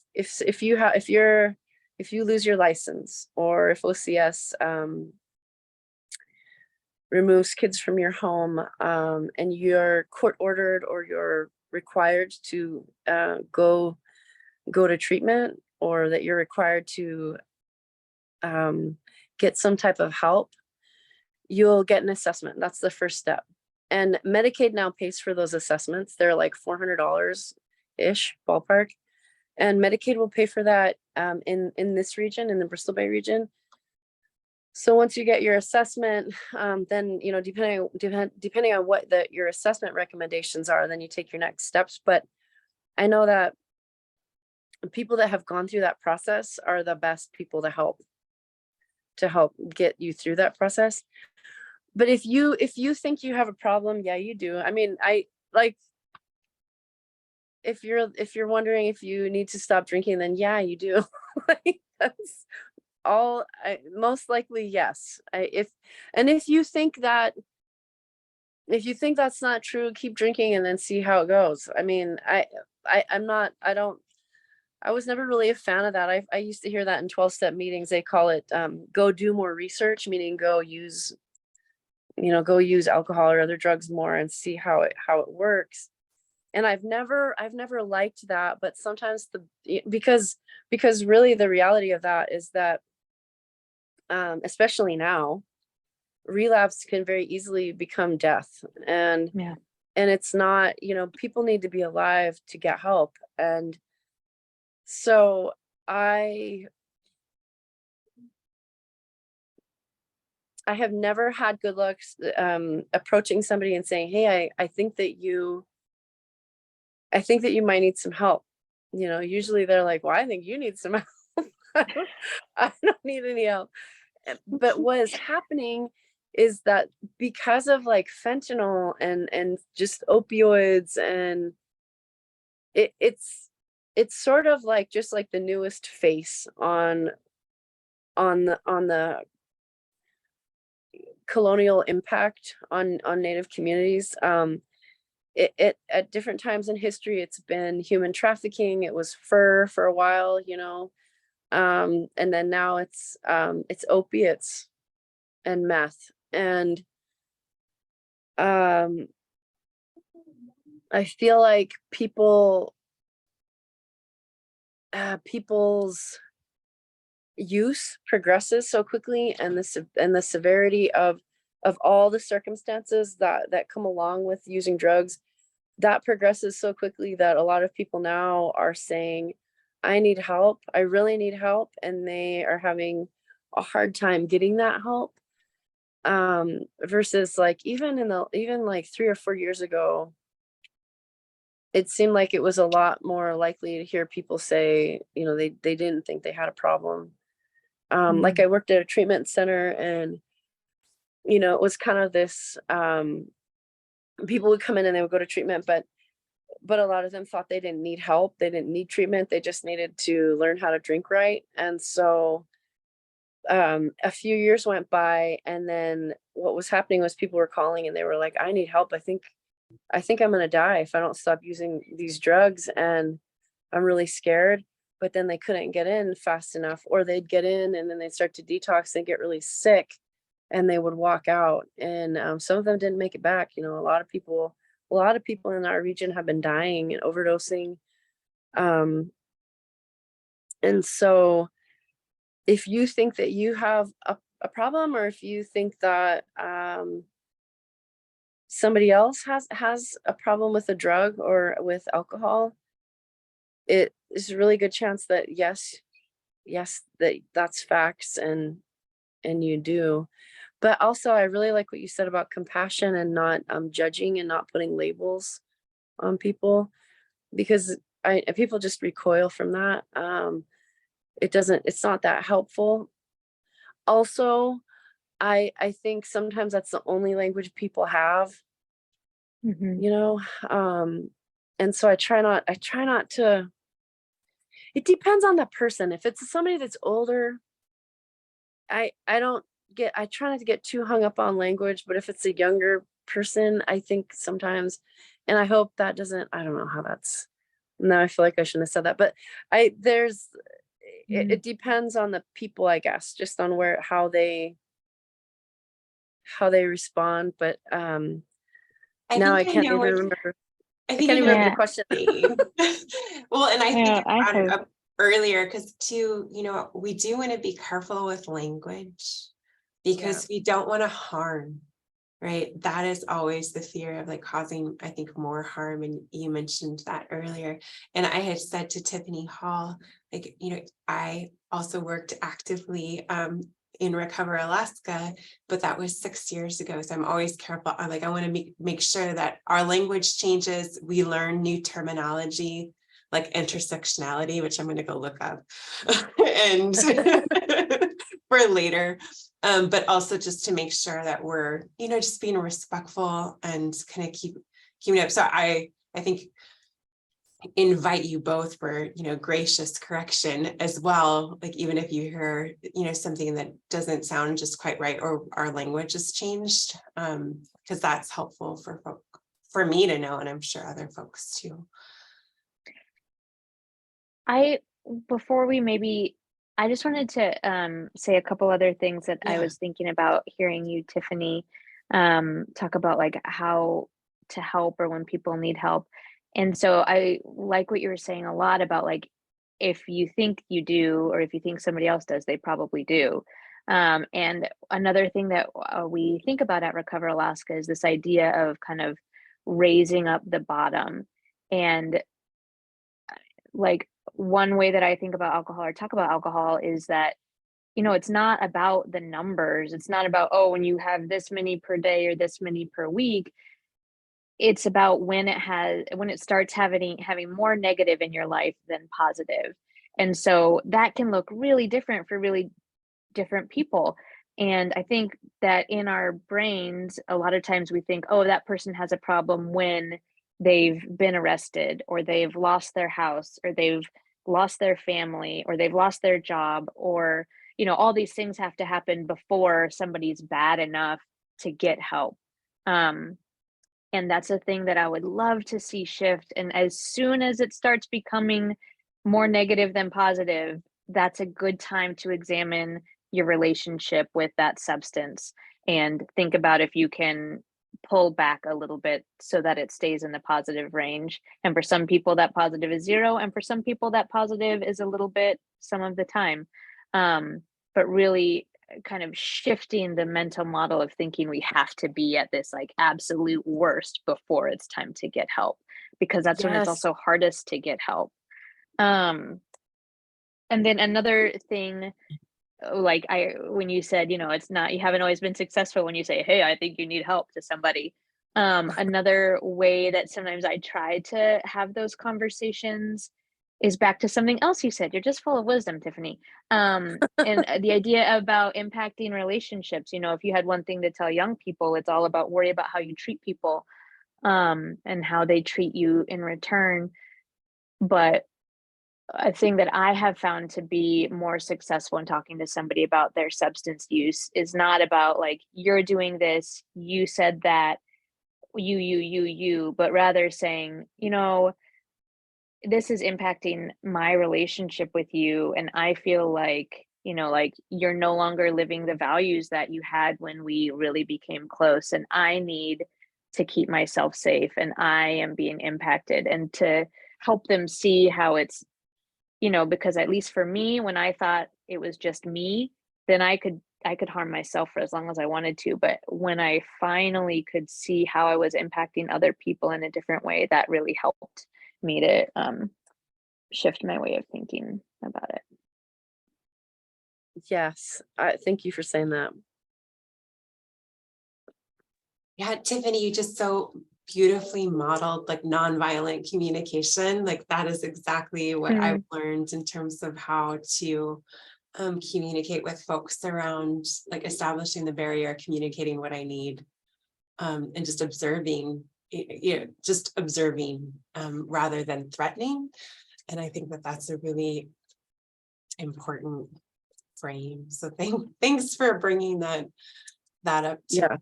you lose your license, or if OCS removes kids from your home, and you're court ordered, or you're required to go to treatment, or that you're required to get some type of help, you'll get an assessment. That's the first step. And Medicaid now pays for those assessments. They're like $400 ish ballpark. and Medicaid will pay for that in this region, in the Bristol Bay region. So once you get your assessment, then, you know, depending on what your assessment recommendations are, then you take your next steps. But I know that people that have gone through that process are the best people to help get you through that process. But if you think you have a problem, yeah, you do. I mean, I like, if you're wondering if you need to stop drinking, then yeah, you do. Like, that's all. Most likely, yes. If you think that's not true, keep drinking and then see how it goes. I mean, I was never really a fan of that. I used to hear that in 12-step meetings. They call it go do more research, meaning go use alcohol or other drugs more and see how it works. And I've never liked that, but sometimes because really the reality of that is that especially now, relapse can very easily become death. And it's not, people need to be alive to get help. And so I have never had good luck approaching somebody and saying, hey, I think that you might need some help. Usually they're like, well, I think you need some help. I don't need any help. But what is happening is that because of like fentanyl and just opioids, and it's sort of like just like the newest face on the colonial impact on Native communities. It at different times in history, it's been human trafficking. It was fur for a while, and then now it's opiates and meth. And I feel like people's use progresses so quickly, and the severity of all the circumstances that come along with using drugs, that progresses so quickly that a lot of people now are saying, I need help. I really need help. And they are having a hard time getting that help. Versus like even like 3 or 4 years ago, it seemed like it was a lot more likely to hear people say, they didn't think they had a problem. Like I worked at a treatment center, and it was kind of this, people would come in and they would go to treatment, but a lot of them thought they didn't need help. They didn't need treatment. They just needed to learn how to drink right. And so a few years went by, and then what was happening was people were calling and they were like, I need help. I think I'm going to die if I don't stop using these drugs, and I'm really scared. But then they couldn't get in fast enough, or they'd get in and then they'd start to detox and get really sick, and they would walk out. And some of them didn't make it back. A lot of people in our region have been dying and overdosing. And so if you think that you have a problem, or if you think that somebody else has a problem with a drug or with alcohol, it is a really good chance that yes, that's facts, and you do. But also, I really like what you said about compassion and not judging and not putting labels on people, because people just recoil from that. It's not that helpful. Also, I think sometimes that's the only language people have, and so I try not to. It depends on the person. If it's somebody that's older, I try not to get too hung up on language. But if it's a younger person, I think sometimes, and I hope that doesn't, I don't know how that's, now I feel like I shouldn't have said that, but it depends on the people, I guess, just on how they respond. But now I can't even remember. I can't even remember the question. Well, and I think I brought it up earlier because too, we do want to be careful with language, because we don't want to harm, right? That is always the fear of like causing, I think, more harm. And you mentioned that earlier. And I had said to Tiffany Hall, like, I also worked actively in Recover Alaska, but that was 6 years ago. So I'm always careful. I want to make sure that our language changes. We learn new terminology like intersectionality, which I'm going to go look up and for later. But also just to make sure that we're, just being respectful and kind of keeping it up. So I think invite you both for, gracious correction as well. Like, even if you hear, something that doesn't sound just quite right, or our language has changed, because that's helpful for me to know, and I'm sure other folks too. Before we maybe, I just wanted to say a couple other things that I Yeah. was thinking about hearing you, Tiffany, talk about like how to help or when people need help. And so I like what you were saying a lot about like, if you think you do, or if you think somebody else does, they probably do. And another thing that we think about at Recover Alaska is this idea of kind of raising up the bottom. And like, one way that I think about alcohol or talk about alcohol is that, it's not about the numbers. It's not about, oh, when you have this many per day or this many per week. It's about when it starts having more negative in your life than positive. And so that can look really different for really different people. And I think that in our brains, a lot of times we think, oh, that person has a problem when they've been arrested, or they've lost their house, or they've lost their family, or they've lost their job, or, all these things have to happen before somebody's bad enough to get help. And that's a thing that I would love to see shift. And as soon as it starts becoming more negative than positive, that's a good time to examine your relationship with that substance and think about if you can pull back a little bit so that it stays in the positive range. And for some people, that positive is 0. And for some people, that positive is a little bit some of the time. But really kind of shifting the mental model of thinking we have to be at this like absolute worst before it's time to get help, because that's when it's Yes. also hardest to get help. And then another thing, like when you said, it's not, you haven't always been successful when you say, hey, I think you need help to somebody. Another way that sometimes I try to have those conversations is back to something else you said. You're just full of wisdom, Tiffany. And the idea about impacting relationships, if you had one thing to tell young people, it's all about worry about how you treat people, and how they treat you in return. But a thing that I have found to be more successful in talking to somebody about their substance use is not about like, you're doing this, you said that, you, but rather saying, this is impacting my relationship with you. And I feel like, like you're no longer living the values that you had when we really became close. And I need to keep myself safe, and I am being impacted, and to help them see how it's, because at least for me, when I thought it was just me, then I could harm myself for as long as I wanted to. But when I finally could see how I was impacting other people in a different way, that really helped me to shift my way of thinking about it. Yes, thank you for saying that. Yeah, Tiffany, you just so beautifully modeled like nonviolent communication. Like, that is exactly what I've learned in terms of how to communicate with folks around like establishing the barrier, communicating what I need, and just observing, rather than threatening. And I think that that's a really important frame. So thanks for bringing that up. Yeah.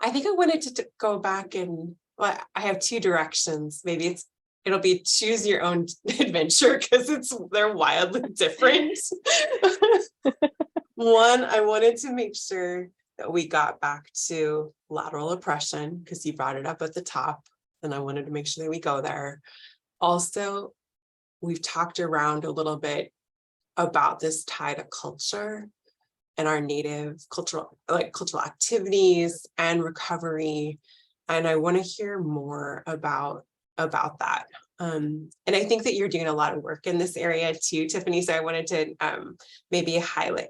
I think I wanted to go back and, well, I have 2 directions. Maybe it'll be choose your own adventure, because they're wildly different. One, I wanted to make sure that we got back to lateral oppression, because you brought it up at the top, and I wanted to make sure that we go there. Also, we've talked around a little bit about this tie to culture, and our native cultural activities and recovery. And I want to hear more about that. And I think that you're doing a lot of work in this area too, Tiffany. So I wanted to maybe highlight,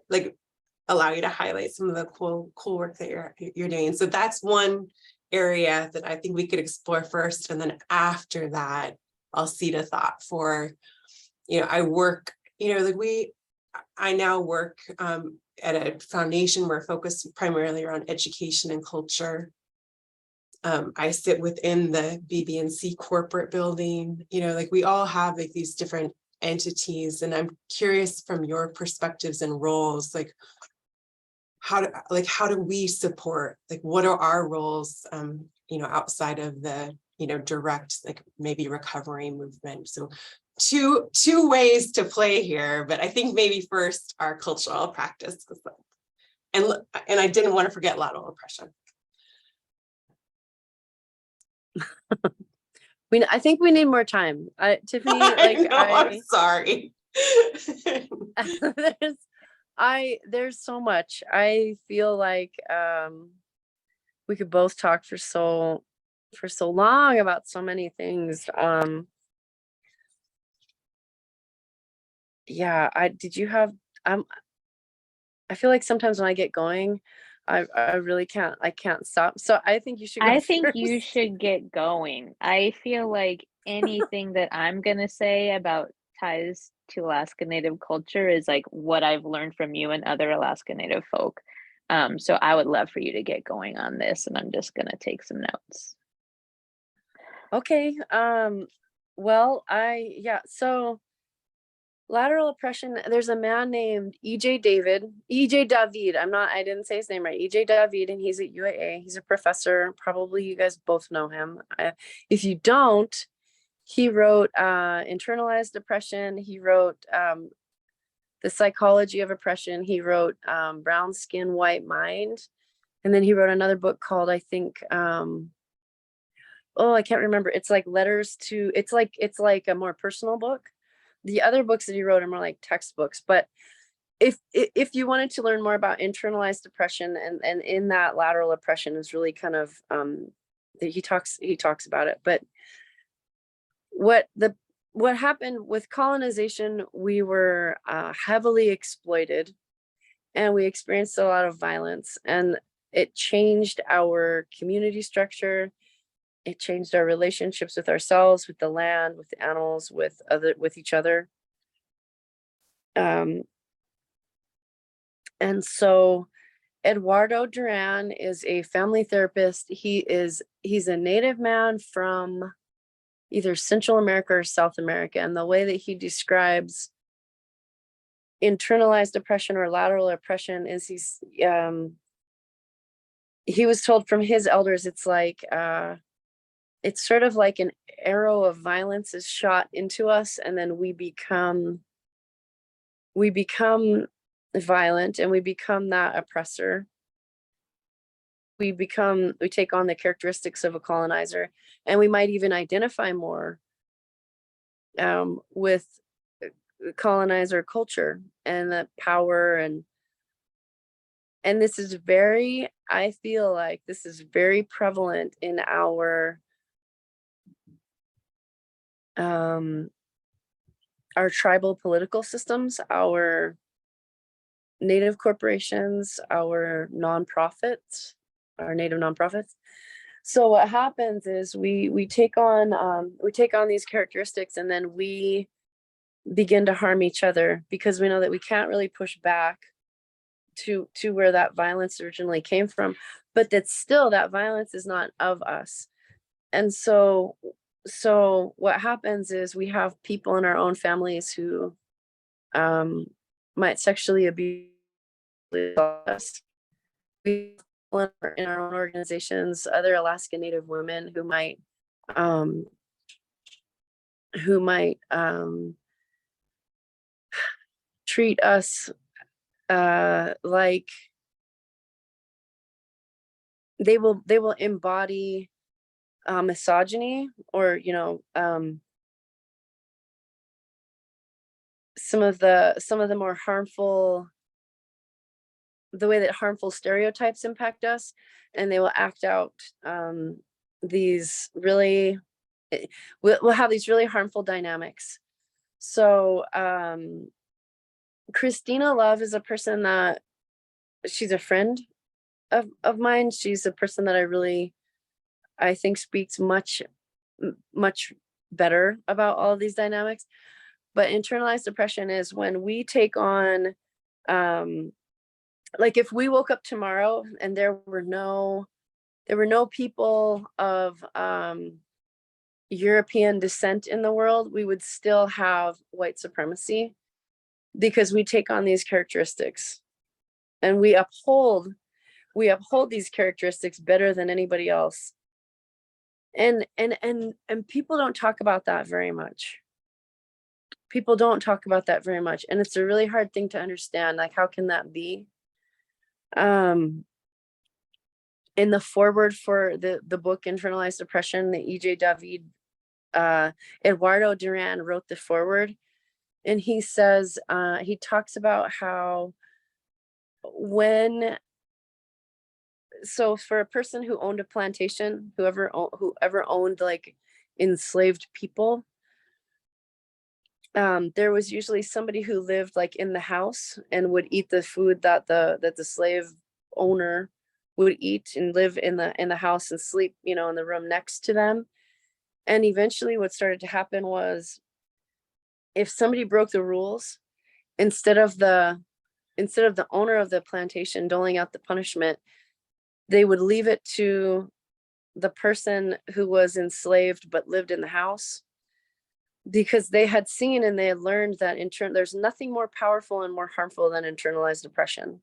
allow you to highlight some of the cool work that you're doing. So that's one area that I think we could explore first. And then after that, I'll seed a thought for, I work, I now work at a foundation where focused primarily around education and culture. I sit within the BB&C corporate building, we all have these different entities, and I'm curious from your perspectives and roles, how do we support, what are our roles, outside of the, direct, maybe recovery movement. So two ways to play here, but I think maybe first our cultural practice, and I didn't want to forget lateral oppression. I think we need more time. Tiffany, I'm sorry. There's so much. I feel like we could both talk for so long about so many things. Yeah, I feel like sometimes when I get going, I really can't stop. So I think you should go I think you first. should get going. I feel like anything that I'm gonna say about ties to Alaska Native culture is what I've learned from you and other Alaska Native folk. So I would love for you to get going on this, and I'm just gonna take some notes. Okay. Well, so lateral oppression, there's a man named EJ David. I didn't say his name right. EJ David, and he's at UAA. He's a professor. Probably you guys both know him. If you don't, he wrote Internalized Oppression. He wrote The Psychology of Oppression. He wrote Brown Skin, White Mind. And then he wrote another book called, I think, I can't remember. It's it's like a more personal book. The other books that he wrote are more like textbooks. But if you wanted to learn more about internalized oppression, and in that lateral oppression is really kind of he talks about it. But what happened with colonization, we were heavily exploited, and we experienced a lot of violence, and it changed our community structure. It changed our relationships with ourselves, with the land, with the animals, with each other. And so Eduardo Duran is a family therapist. He's a Native man from either Central America or South America. And the way that he describes internalized oppression or lateral oppression is he was told from his elders, it's sort of like an arrow of violence is shot into us, and then we become violent, and we become that oppressor. We take on the characteristics of a colonizer, and we might even identify more with colonizer culture and the power, and this is I feel like this is very prevalent in our tribal political systems, our Native corporations, our nonprofits, our Native nonprofits. So what happens is we take on these characteristics, and then we begin to harm each other, because we know that we can't really push back to where that violence originally came from, but that violence is not of us. And so what happens is we have people in our own families who might sexually abuse us. We in our own organizations, other Alaska Native women who might treat us like they will embody misogyny, or some of the more harmful harmful stereotypes impact us, and they will act out these really, we'll have these really harmful dynamics. So Christina Love is a person that, she's a friend of mine. She's a person that I think speaks much better about all of these dynamics. But internalized depression is when we take on, like if we woke up tomorrow and there were no people of European descent in the world, we would still have white supremacy, because we take on these characteristics and we uphold these characteristics better than anybody else. And people don't talk about that very much. People don't talk about that very much. And it's a really hard thing to understand. Like, how can that be? In the foreword for the book Internalized Depression, the E.J. David, Eduardo Duran wrote the foreword, and he says, he talks about how so for a person who owned a plantation, whoever owned like enslaved people, there was usually somebody who lived like in the house and would eat the food that the slave owner would eat, and live in the house and sleep, in the room next to them. And eventually what started to happen was, if somebody broke the rules, instead of the owner of the plantation doling out the punishment, they would leave it to the person who was enslaved but lived in the house, because they had seen and they had learned that there's nothing more powerful and more harmful than internalized depression.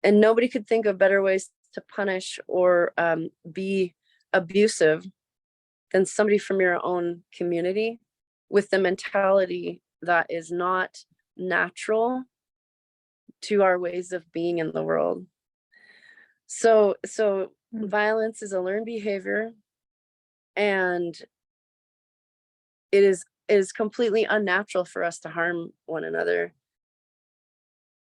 And nobody could think of better ways to punish or be abusive than somebody from your own community with the mentality that is not natural to our ways of being in the world. So violence is a learned behavior, and it is completely unnatural for us to harm one another.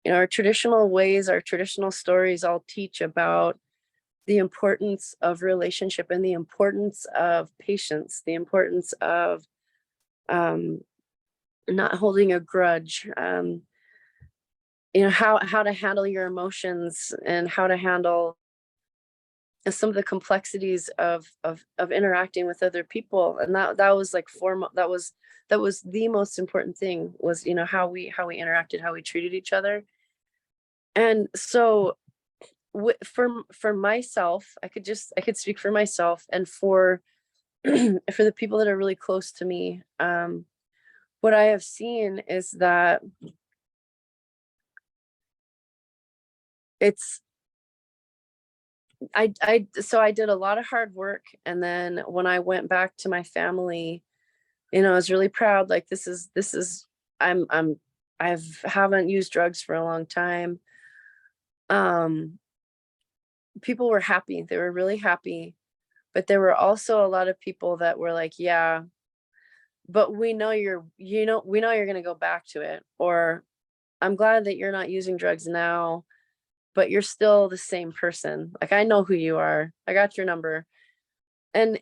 Our traditional ways, our traditional stories all teach about the importance of relationship and the importance of patience, the importance of not holding a grudge, how to handle your emotions, and how to handle some of the complexities of interacting with other people. And that was like that was the most important thing, was how we interacted, how we treated each other. And so for myself, I could speak for myself, and for for the people that are really close to me. What I have seen is that I did a lot of hard work, and then when I went back to my family, I was really proud. Like, this is I haven't used drugs for a long time. People were happy. They were really happy, but there were also a lot of people that were like, yeah, but we know you're going to go back to it, or I'm glad that you're not using drugs now, but you're still the same person. Like, I know who you are. I got your number. And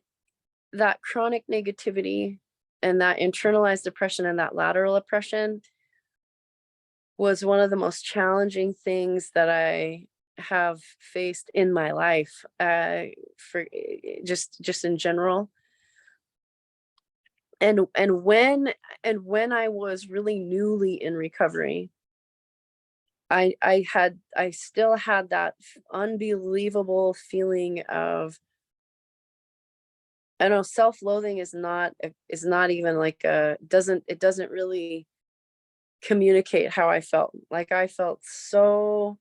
that chronic negativity and that internalized depression and that lateral oppression was one of the most challenging things that I have faced in my life, for just in general. And when I was really newly in recovery, I still had that unbelievable feeling of, I don't know, self-loathing is not even like it doesn't really communicate how I felt. Like, I felt so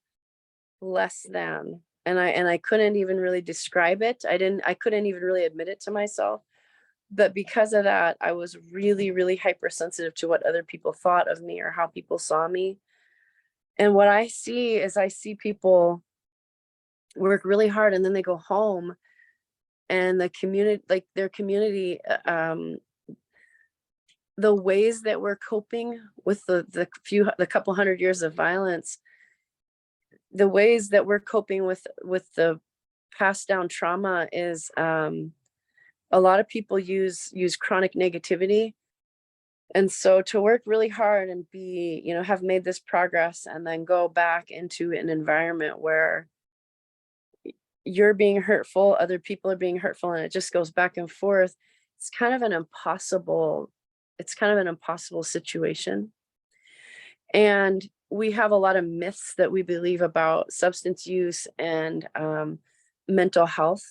less than, and I couldn't even really describe it. I couldn't even really admit it to myself. But because of that, I was really, really hypersensitive to what other people thought of me or how people saw me. And what I see is, I see people work really hard and then they go home, and the community, like their community, the ways that we're coping with the couple hundred years of violence, the ways that we're coping with the passed down trauma is a lot of people use chronic negativity. And so to work really hard and be, have made this progress and then go back into an environment where you're being hurtful, other people are being hurtful, and it just goes back and forth. It's kind of an impossible situation. And we have a lot of myths that we believe about substance use and mental health.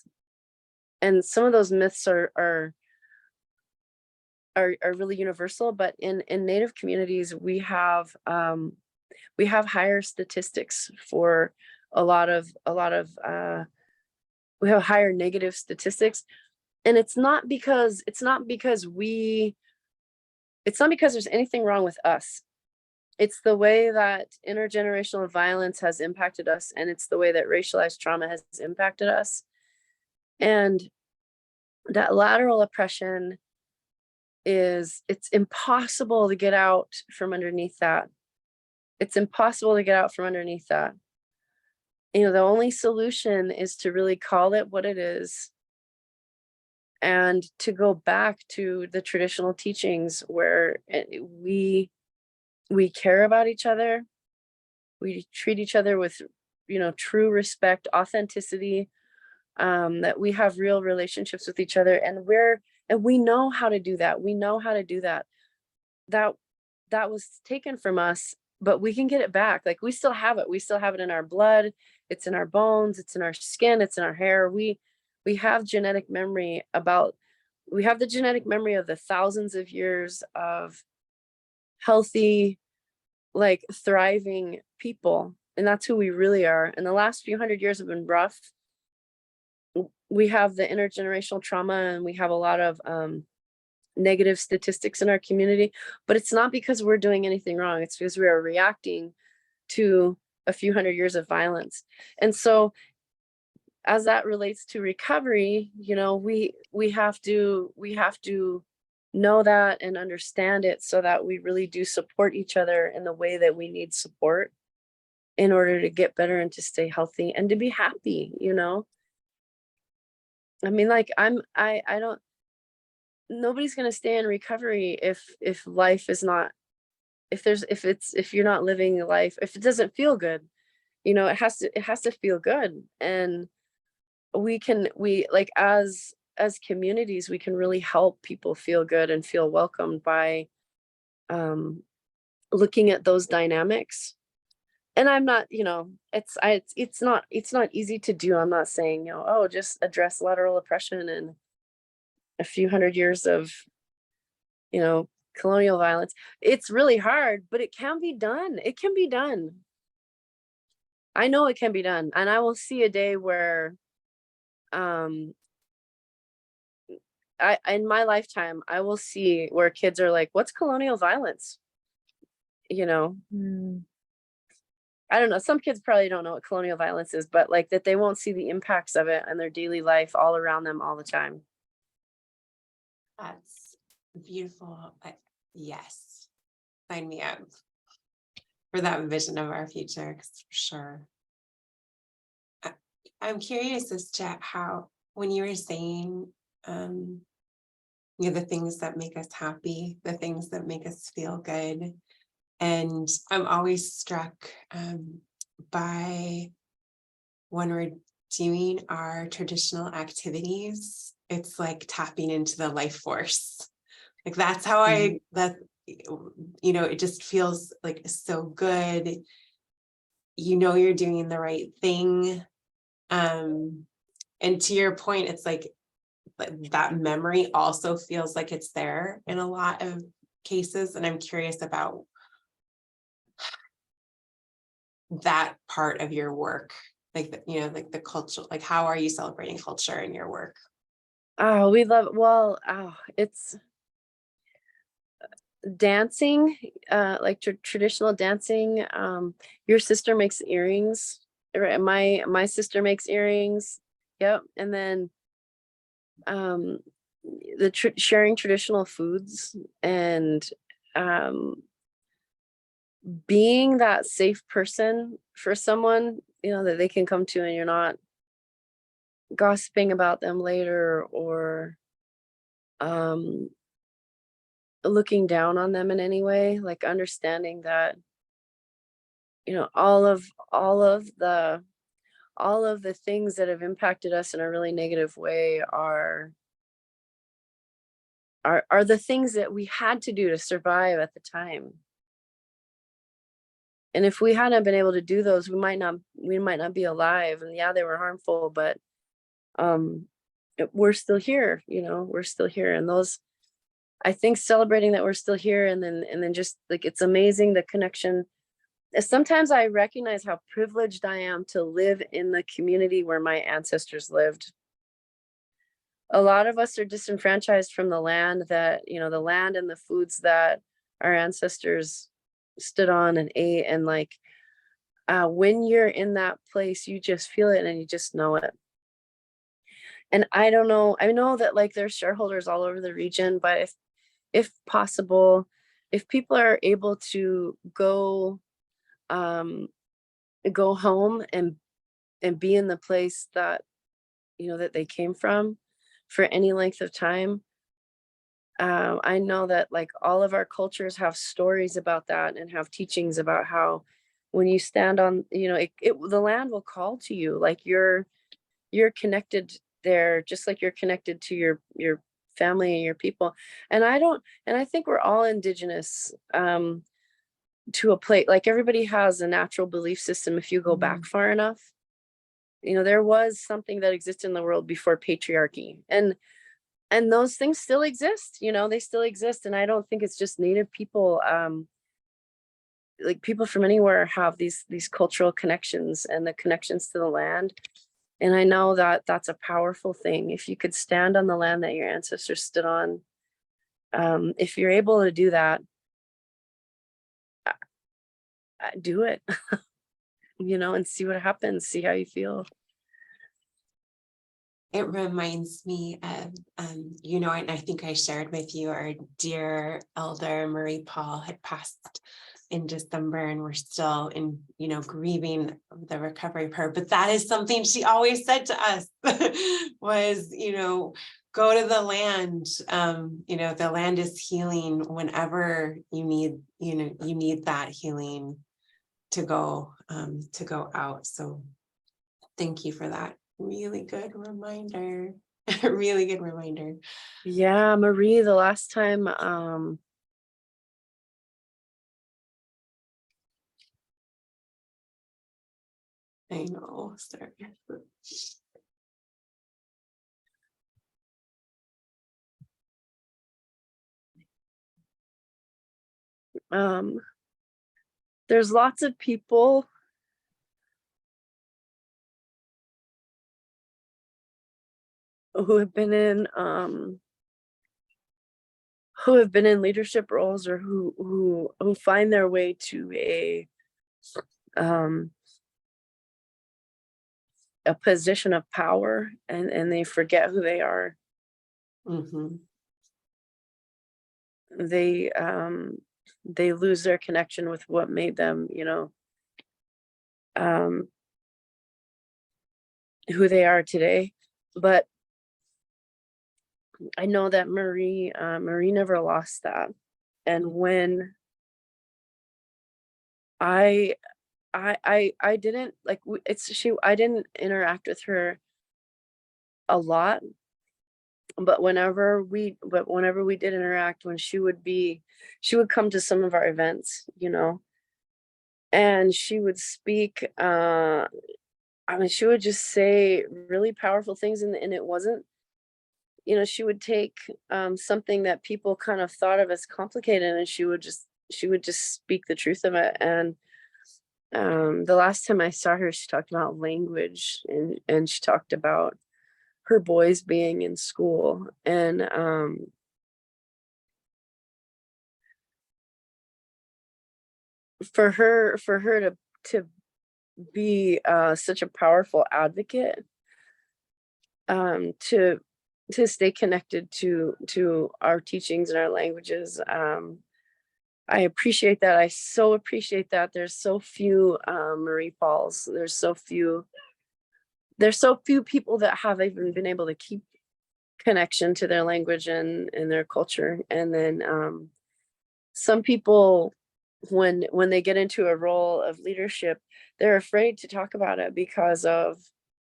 And some of those myths are really universal, but in Native communities, we have higher statistics for a lot of we have higher negative statistics. And it's not because there's anything wrong with us. It's the way that intergenerational violence has impacted us, and it's the way that racialized trauma has impacted us. And that lateral oppression it's impossible to get out from underneath that. It's impossible to get out from underneath that. The only solution is to really call it what it is and to go back to the traditional teachings where we care about each other. We treat each other with, true respect, authenticity, that we have real relationships with each other, and we know how to do that. We know how to do that. That was taken from us, but we can get it back. Like, we still have it. We still have it in our blood. It's in our bones. It's in our skin. It's in our hair. We have genetic memory we have the genetic memory of the thousands of years of healthy, like, thriving people. And that's who we really are. And the last few hundred years have been rough. We have the intergenerational trauma, and we have a lot of negative statistics in our community, but it's not because we're doing anything wrong. It's because we are reacting to a few hundred years of violence. And so as that relates to recovery, we have to know that and understand it, so that we really do support each other in the way that we need support in order to get better and to stay healthy and to be happy. I mean, like, nobody's going to stay in recovery if life is not, if you're not living life, if it doesn't feel good, it has to feel good. And we like, as communities, we can really help people feel good and feel welcomed by looking at those dynamics. And I'm not, it's not easy to do. I'm not saying, just address lateral oppression and a few hundred years of, colonial violence. It's really hard, but it can be done. It can be done. I know it can be done. And I will see a day where, in my lifetime, I will see where kids are like, what's colonial violence? I don't know. Some kids probably don't know what colonial violence is, but like, that they won't see the impacts of it in their daily life all around them all the time. That's beautiful. Yes, sign me up for that vision of our future, for sure. I'm curious as to how, when you were saying, the things that make us happy, the things that make us feel good. And I'm always struck by when we're doing our traditional activities, it's like tapping into the life force. Like, that's how it just feels like so good. You're doing the right thing. And to your point, it's like that memory also feels like it's there in a lot of cases. And I'm curious about that part of your work, like the culture, like, how are you celebrating culture in your work? Oh, it's dancing, like traditional dancing. Your sister makes earrings, right? My sister makes earrings. Yep. And then sharing traditional foods and being that safe person for someone that they can come to, and you're not gossiping about them later, or looking down on them in any way. Like understanding that, all of the things that have impacted us in a really negative way are the things that we had to do to survive at the time. And if we hadn't been able to do those, we might not be alive. And yeah, they were harmful, but we're still here. We're still here. And those, I think, celebrating that we're still here, and then just like, it's amazing, the connection. Sometimes I recognize how privileged I am to live in the community where my ancestors lived. A lot of us are disenfranchised from the land that, the land and the foods that our ancestors stood on and ate. And like, when you're in that place, you just feel it and you just know it. And I don't know, I know that like there's shareholders all over the region, but if possible, if people are able to go home and be in the place that, that they came from for any length of time. I know that like all of our cultures have stories about that, and have teachings about how when you stand on, the land will call to you. Like you're connected there, just like you're connected to your family and your people. And I think we're all indigenous to a place. Like everybody has a natural belief system if you go back far enough. There was something that existed in the world before patriarchy, and those things still exist. They still exist. And I don't think it's just Native people. Like people from anywhere have these cultural connections and the connections to the land. And I know that that's a powerful thing. If you could stand on the land that your ancestors stood on, if you're able to do that, do it. And see what happens, see how you feel. It reminds me of, and I think I shared with you, our dear elder Marie Paul had passed in December, and we're still in, grieving the recovery of her. But that is something she always said to us was, go to the land. The land is healing whenever you need that healing to go out. So thank you for that. Really good reminder. Really good reminder. Yeah, Marie, the last time I know, sorry. There's lots of people who have been in leadership roles, or who find their way to a position of power, and they forget who they are. They lose their connection with what made them, who they are today. But I know that Marie never lost that. And when I didn't like, I didn't interact with her a lot, but whenever we did interact, when she would come to some of our events, and she would speak, she would just say really powerful things, and it wasn't, she would take something that people kind of thought of as complicated, and she would just speak the truth of it. And the last time I saw her, she talked about language, and she talked about her boys being in school, and for her to be such a powerful advocate, to stay connected to our teachings and our languages, I appreciate that. I so appreciate that. There's so few Marie Falls. There's so few people that have even been able to keep connection to their language and their culture. And then some people, when they get into a role of leadership, they're afraid to talk about it because of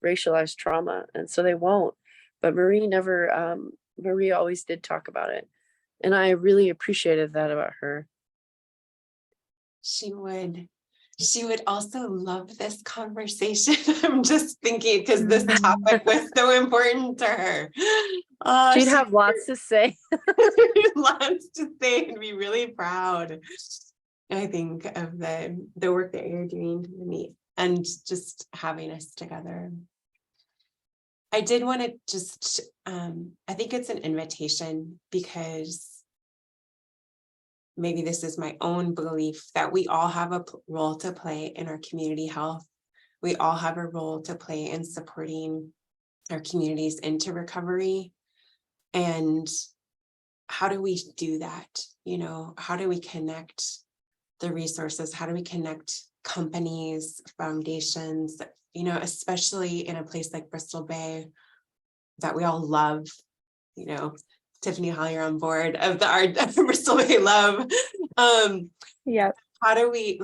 racialized trauma, and so they won't. But Marie always did talk about it, and I really appreciated that about her. She would also love this conversation. I'm just thinking because this topic was so important to her. She'd have lots to say. Lots to say and be really proud, I think, of the work that you're doing, Minnie, and just having us together. I did want to just, I think it's an invitation, because maybe this is my own belief, that we all have a role to play in our community health. We all have a role to play in supporting our communities into recovery. And how do we do that? You know, how do we connect the resources? How do we connect companies, foundations, you know, especially in a place like Bristol Bay that we all love, you know, Tiffany Hall, you're on board of our Bristol Bay love. Yeah. How do we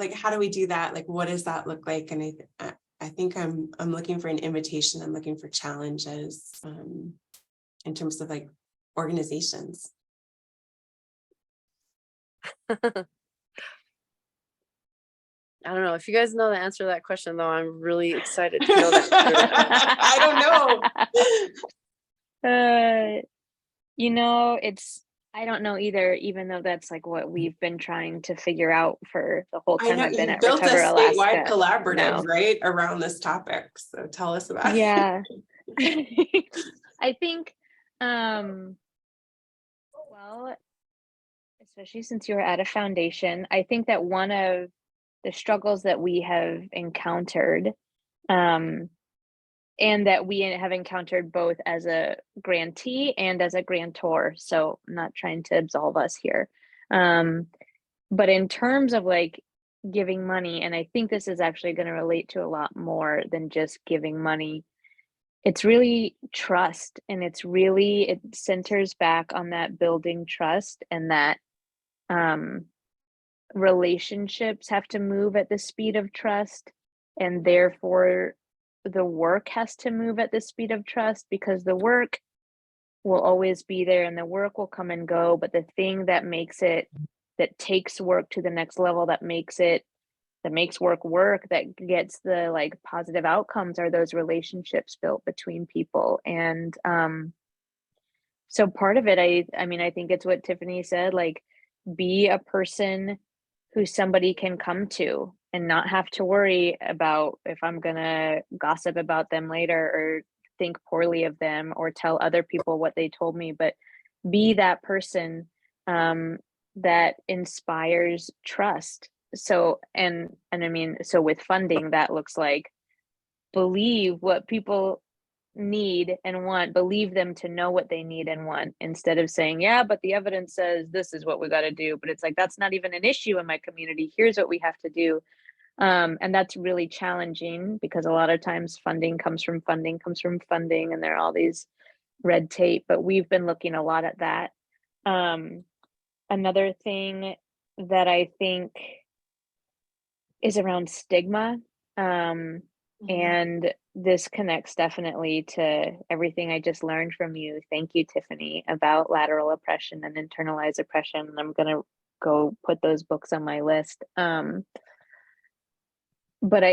do that? Like, what does that look like? And I think I'm looking for an invitation. I'm looking for challenges in terms of like organizations. I don't know if you guys know the answer to that question, though. I'm really excited to know that. I don't know. You know, I don't know either, even though that's like what we've been trying to figure out for the whole time I've been at built Recover a statewide Alaska. collaborative, right, around this topic. So tell us about it. Yeah. I think, well, especially since you're at a foundation, I think that one of the struggles that we have encountered, and that we have encountered both as a grantee and as a grantor, so I'm not trying to absolve us here. But in terms of like giving money, and I think this is actually going to relate to a lot more than just giving money, it's really trust, and it centers back on that building trust, and that relationships have to move at the speed of trust, and therefore the work has to move at the speed of trust, because the work will always be there and the work will come and go, but the thing that takes work to the next level, that makes work, that gets the like positive outcomes, are those relationships built between people. And so part of it, I mean, I think it's what Tiffany said, like, be a person who somebody can come to and not have to worry about if I'm gonna gossip about them later or think poorly of them or tell other people what they told me, but be that person that inspires trust. So, and I mean, so with funding, that looks like believe what people need and want, believe them to know what they need and want, instead of saying, yeah, but the evidence says this is what we got to do. But it's like, that's not even an issue in my community. Here's what we have to do. And that's really challenging, because a lot of times funding comes from funding, and there are all these red tape, but we've been looking a lot at that. Another thing that I think is around stigma. And this connects definitely to everything I just learned from you. Thank you, Tiffany, about lateral oppression and internalized oppression. I'm going to go put those books on my list. But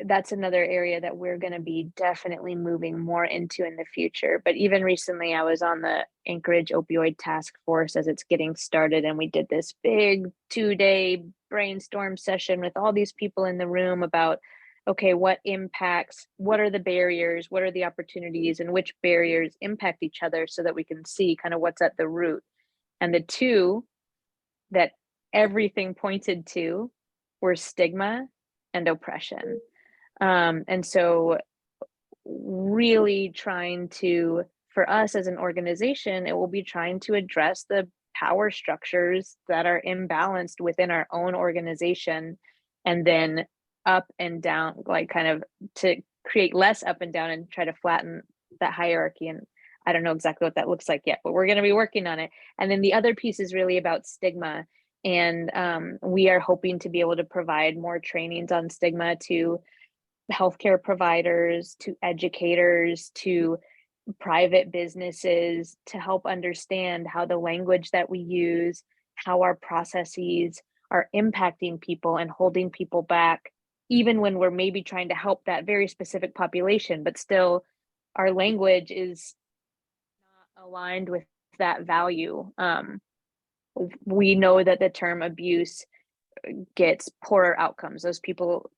that's another area that we're going to be definitely moving more into in the future. But even recently, I was on the Anchorage Opioid Task Force as it's getting started, and we did this big 2-day brainstorm session with all these people in the room about, okay, what are the barriers, what are the opportunities, and which barriers impact each other, so that we can see kind of what's at the root. And the two that everything pointed to were stigma and oppression. And so really trying to, for us as an organization, it will be trying to address the power structures that are imbalanced within our own organization, and then up and down, like kind of to create less up and down and try to flatten that hierarchy. And I don't know exactly what that looks like yet, but we're going to be working on it. And then the other piece is really about stigma. And we are hoping to be able to provide more trainings on stigma to healthcare providers, to educators, to private businesses, to help understand how the language that we use, how our processes are impacting people and holding people back, even when we're maybe trying to help that very specific population, but still our language is not aligned with that value. We know that the term abuse gets poorer outcomes. Those people,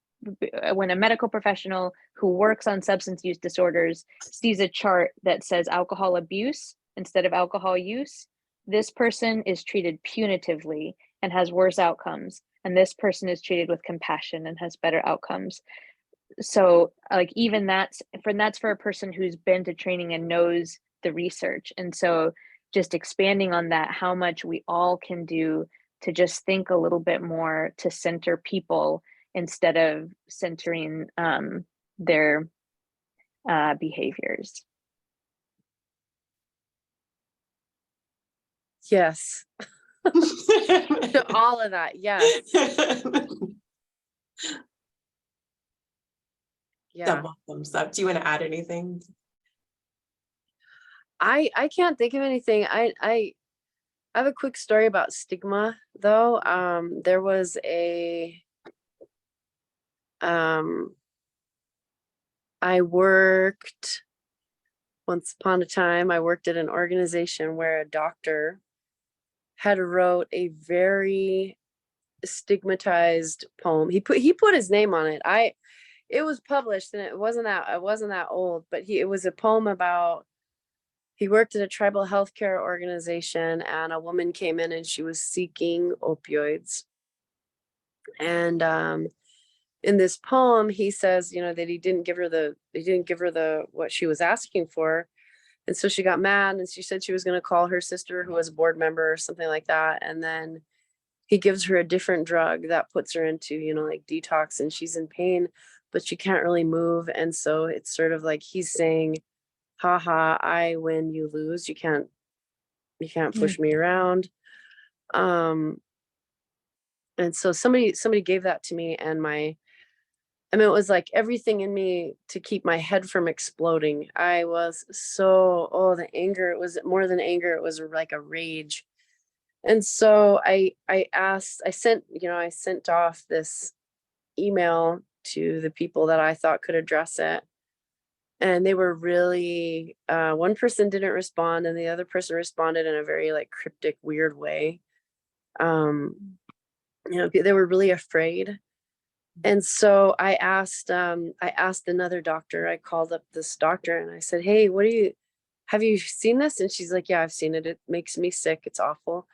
when a medical professional who works on substance use disorders sees a chart that says alcohol abuse instead of alcohol use, this person is treated punitively and has worse outcomes. And this person is treated with compassion and has better outcomes. So like even that's for a person who's been to training and knows the research. And so just expanding on that, how much we all can do to just think a little bit more to center people instead of centering their behaviors. Yes. To all of that, yes. Yeah. Thumbs up. Do you want to add anything? I can't think of anything. I have a quick story about stigma though. There was I worked once upon a time, I worked at an organization where a doctor had wrote a very stigmatized poem. He put his name on it. It was published and it wasn't that old, but it was a poem about, he worked at a tribal healthcare organization and a woman came in and she was seeking opioids. And in this poem, he says, that he didn't give her the what she was asking for. And so she got mad and she said she was going to call her sister who was a board member or something like that. And then he gives her a different drug that puts her into, like detox, and she's in pain, but she can't really move. And so it's sort of like he's saying, haha, I win, you lose. You can't push me around. And so somebody gave that to me, and it was like everything in me to keep my head from exploding. I was the anger, it was more than anger. It was like a rage. And so I sent off this email to the people that I thought could address it. And they were really, one person didn't respond and the other person responded in a very like cryptic, weird way. They were really afraid. And so I asked another doctor, I called up this doctor and I said, hey, have you seen this? And she's like, yeah, I've seen it. It makes me sick. It's awful.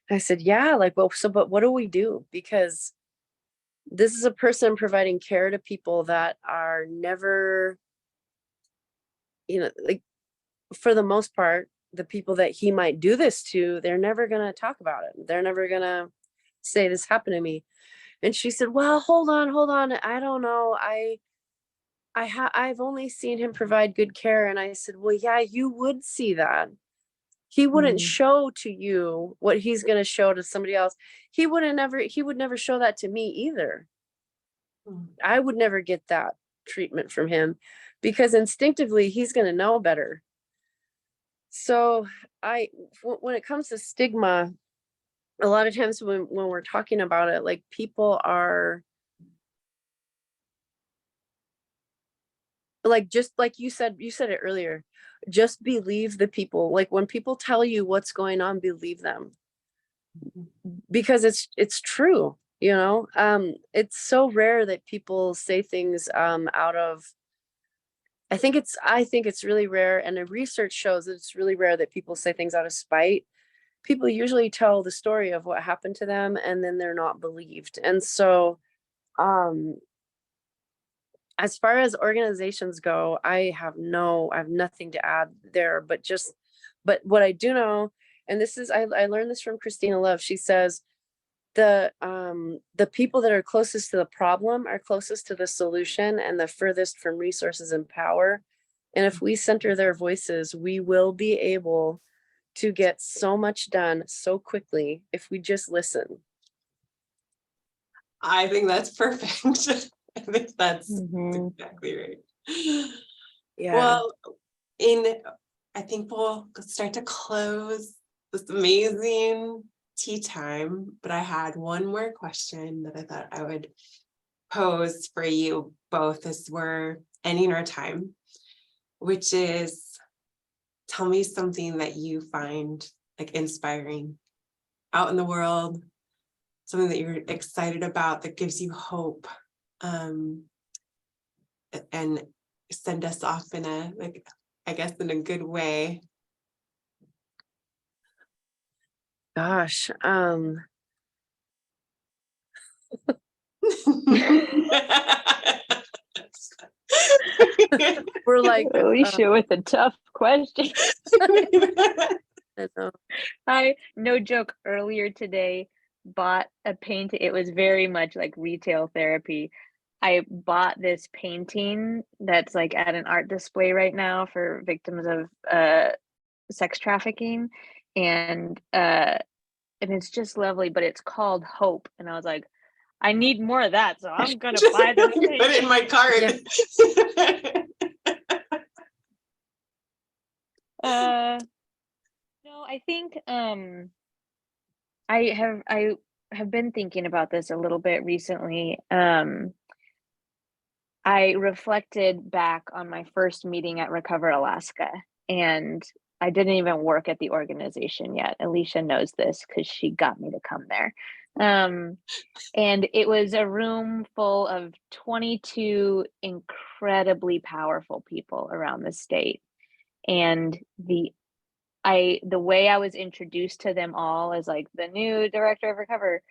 And I said, yeah, like, well, but what do we do? Because this is a person providing care to people that are never, like for the most part, the people that he might do this to, they're never going to talk about it. They're never going to say this happened to me. And she said, well, hold on. I don't know. I've only seen him provide good care. And I said, well, yeah, you would see that. He wouldn't show to you what he's going to show to somebody else. He would never show that to me either. I would never get that treatment from him because instinctively he's going to know better. So when it comes to stigma, a lot of times when we're talking about it, like people are like, just like you said it earlier, just believe the people. Like when people tell you what's going on, believe them because it's true. It's so rare that people say things out of, I think it's really rare. And the research shows that it's really rare that people say things out of spite. People usually tell the story of what happened to them and then they're not believed. And so, as far as organizations go, I have nothing to add there, but what I do know, and this is, I learned this from Christina Love. She says, the people that are closest to the problem are closest to the solution and the furthest from resources and power. And if we center their voices, we will be able to get so much done so quickly if we just listen. I think that's perfect. I think that's Mhm. exactly right. Yeah. Well, I think we'll start to close this amazing tea time, but I had one more question that I thought I would pose for you both as we're ending our time, which is, tell me something that you find like inspiring out in the world, something that you're excited about that gives you hope, and send us off in a, like, I guess in a good way. Gosh. We're like, Alicia with a tough question. I know. I, no joke, earlier today bought a painting. It was very much like retail therapy. I bought this painting that's like at an art display right now for victims of sex trafficking, and it's just lovely, but it's called Hope. And I was like, I need more of that, so I'm gonna buy this Put it in painting. my cart. No, I think I have been thinking about this a little bit recently. I reflected back on my first meeting at Recover Alaska, and I didn't even work at the organization yet. Alicia knows this because she got me to come there. And it was a room full of 22 incredibly powerful people around the state. And the way I was introduced to them all as like the new director of Recover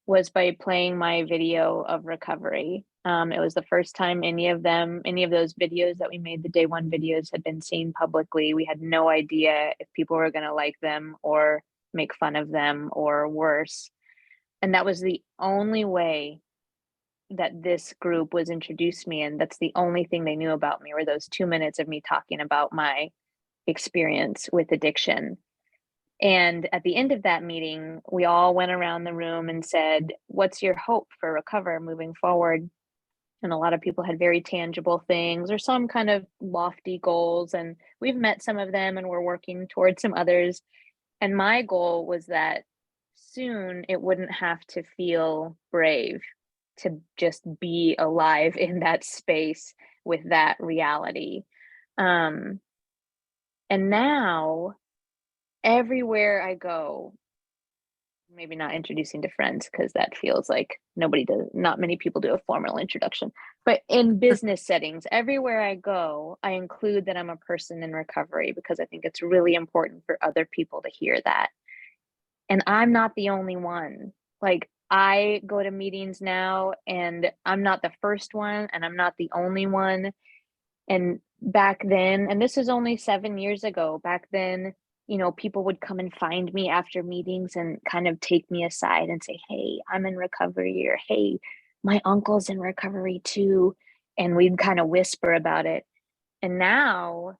was by playing my video of recovery. It was the first time any of those videos that we made, the day one videos, had been seen publicly. We had no idea if people were going to like them or make fun of them or worse. And that was the only way that this group was introduced me. And that's the only thing they knew about me, were those 2 minutes of me talking about my experience with addiction. And at the end of that meeting, we all went around the room and said, what's your hope for Recover moving forward? And a lot of people had very tangible things or some kind of lofty goals. And we've met some of them and we're working towards some others. And my goal was that soon it wouldn't have to feel brave to just be alive in that space with that reality. And now everywhere I go, maybe not introducing to friends because that feels like not many people do a formal introduction, but in business settings, everywhere I go, I include that I'm a person in recovery because I think it's really important for other people to hear that. And I'm not the only one. Like, I go to meetings now and I'm not the first one and I'm not the only one. And back then, and this is only 7 years ago, back then, people would come and find me after meetings and kind of take me aside and say, hey, I'm in recovery, or hey, my uncle's in recovery too. And we'd kind of whisper about it. And now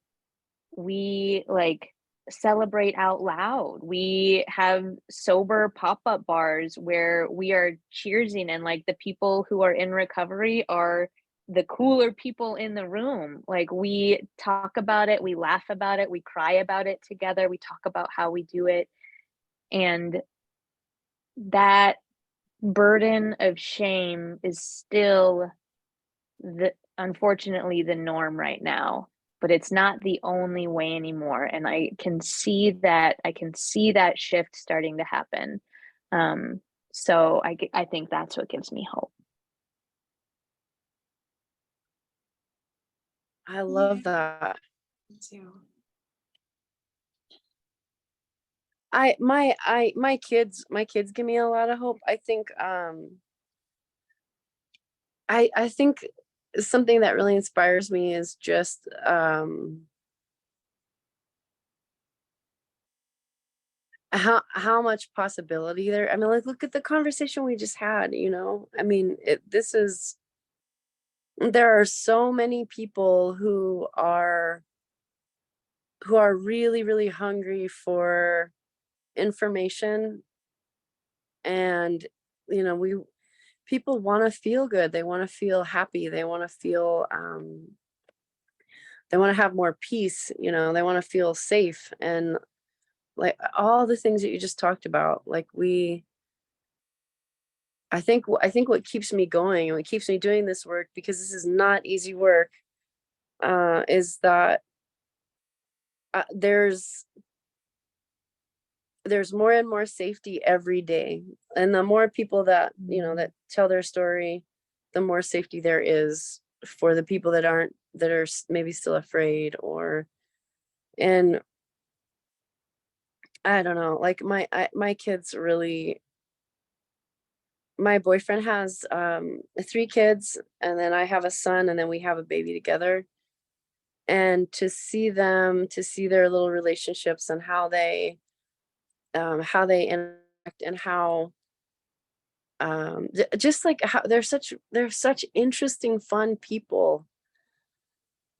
we like celebrate out loud. We have sober pop-up bars where we are cheersing, and like the people who are in recovery are the cooler people in the room. Like, we talk about it, we laugh about it, we cry about it together, we talk about how we do it. And that burden of shame is still unfortunately the norm right now, but it's not the only way anymore. And I can see that shift starting to happen. So I think that's what gives me hope. I love that. Me too. My kids give me a lot of hope. I think I think something that really inspires me is just how much possibility there. I mean, like, look at the conversation we just had, you know. I mean, there are so many people who are really, really hungry for information. And, you know, people want to feel good. They want to feel happy. They want to feel, they want to have more peace, you know, they want to feel safe. And like all the things that you just talked about, like I think what keeps me going and what keeps me doing this work, because this is not easy work, is that there's more and more safety every day. And the more people that, you know, that tell their story, the more safety there is for the people that are maybe still afraid. And I don't know, like my kids really, my boyfriend has 3 kids, and then I have a son, and then we have a baby together. And to see their little relationships and how they interact, and how just like how they're such interesting, fun people.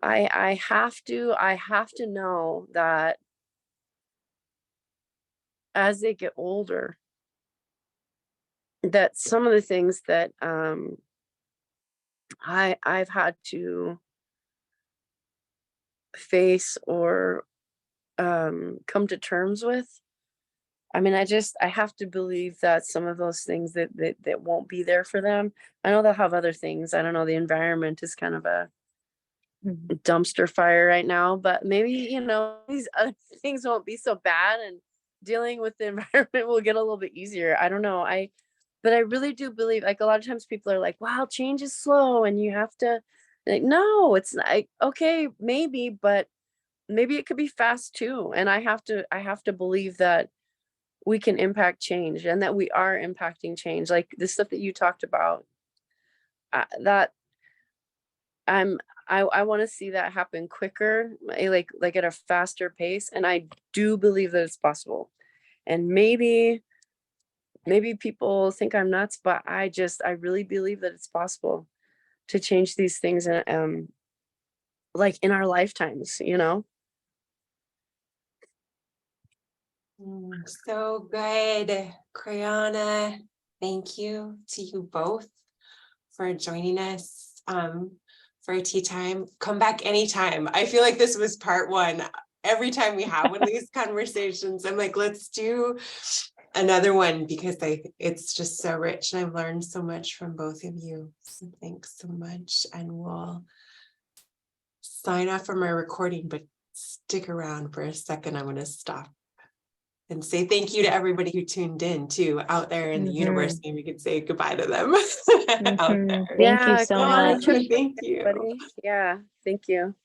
I have to know that as they get older, that some of the things that I've had to face or come to terms with. I mean, I have to believe that some of those things that won't be there for them. I know they'll have other things. I don't know. The environment is kind of a dumpster fire right now, but maybe, you know, these other things won't be so bad, and dealing with the environment will get a little bit easier. I don't know. But I really do believe, like, a lot of times people are like, wow, change is slow and you have to, like, no, it's not. Okay, maybe, but maybe it could be fast too. And I have to believe that we can impact change, and that we are impacting change. Like the stuff that you talked about, that I want to see that happen quicker, like at a faster pace. And I do believe that it's possible. And maybe people think I'm nuts, but I really believe that it's possible to change these things, and like in our lifetimes, you know. So good, Krayana. Thank you to you both for joining us for a tea time. Come back anytime. I feel like this was part one. Every time we have one of these conversations, I'm like, let's do another one, because it's just so rich, and I've learned so much from both of you. So thanks so much. And we'll sign off from our recording, but stick around for a second. I'm going to stop and say thank you to everybody who tuned in too, out there in the universe. Maybe we could say goodbye to them out there. Thank you so much. Thank you. Yeah, thank you.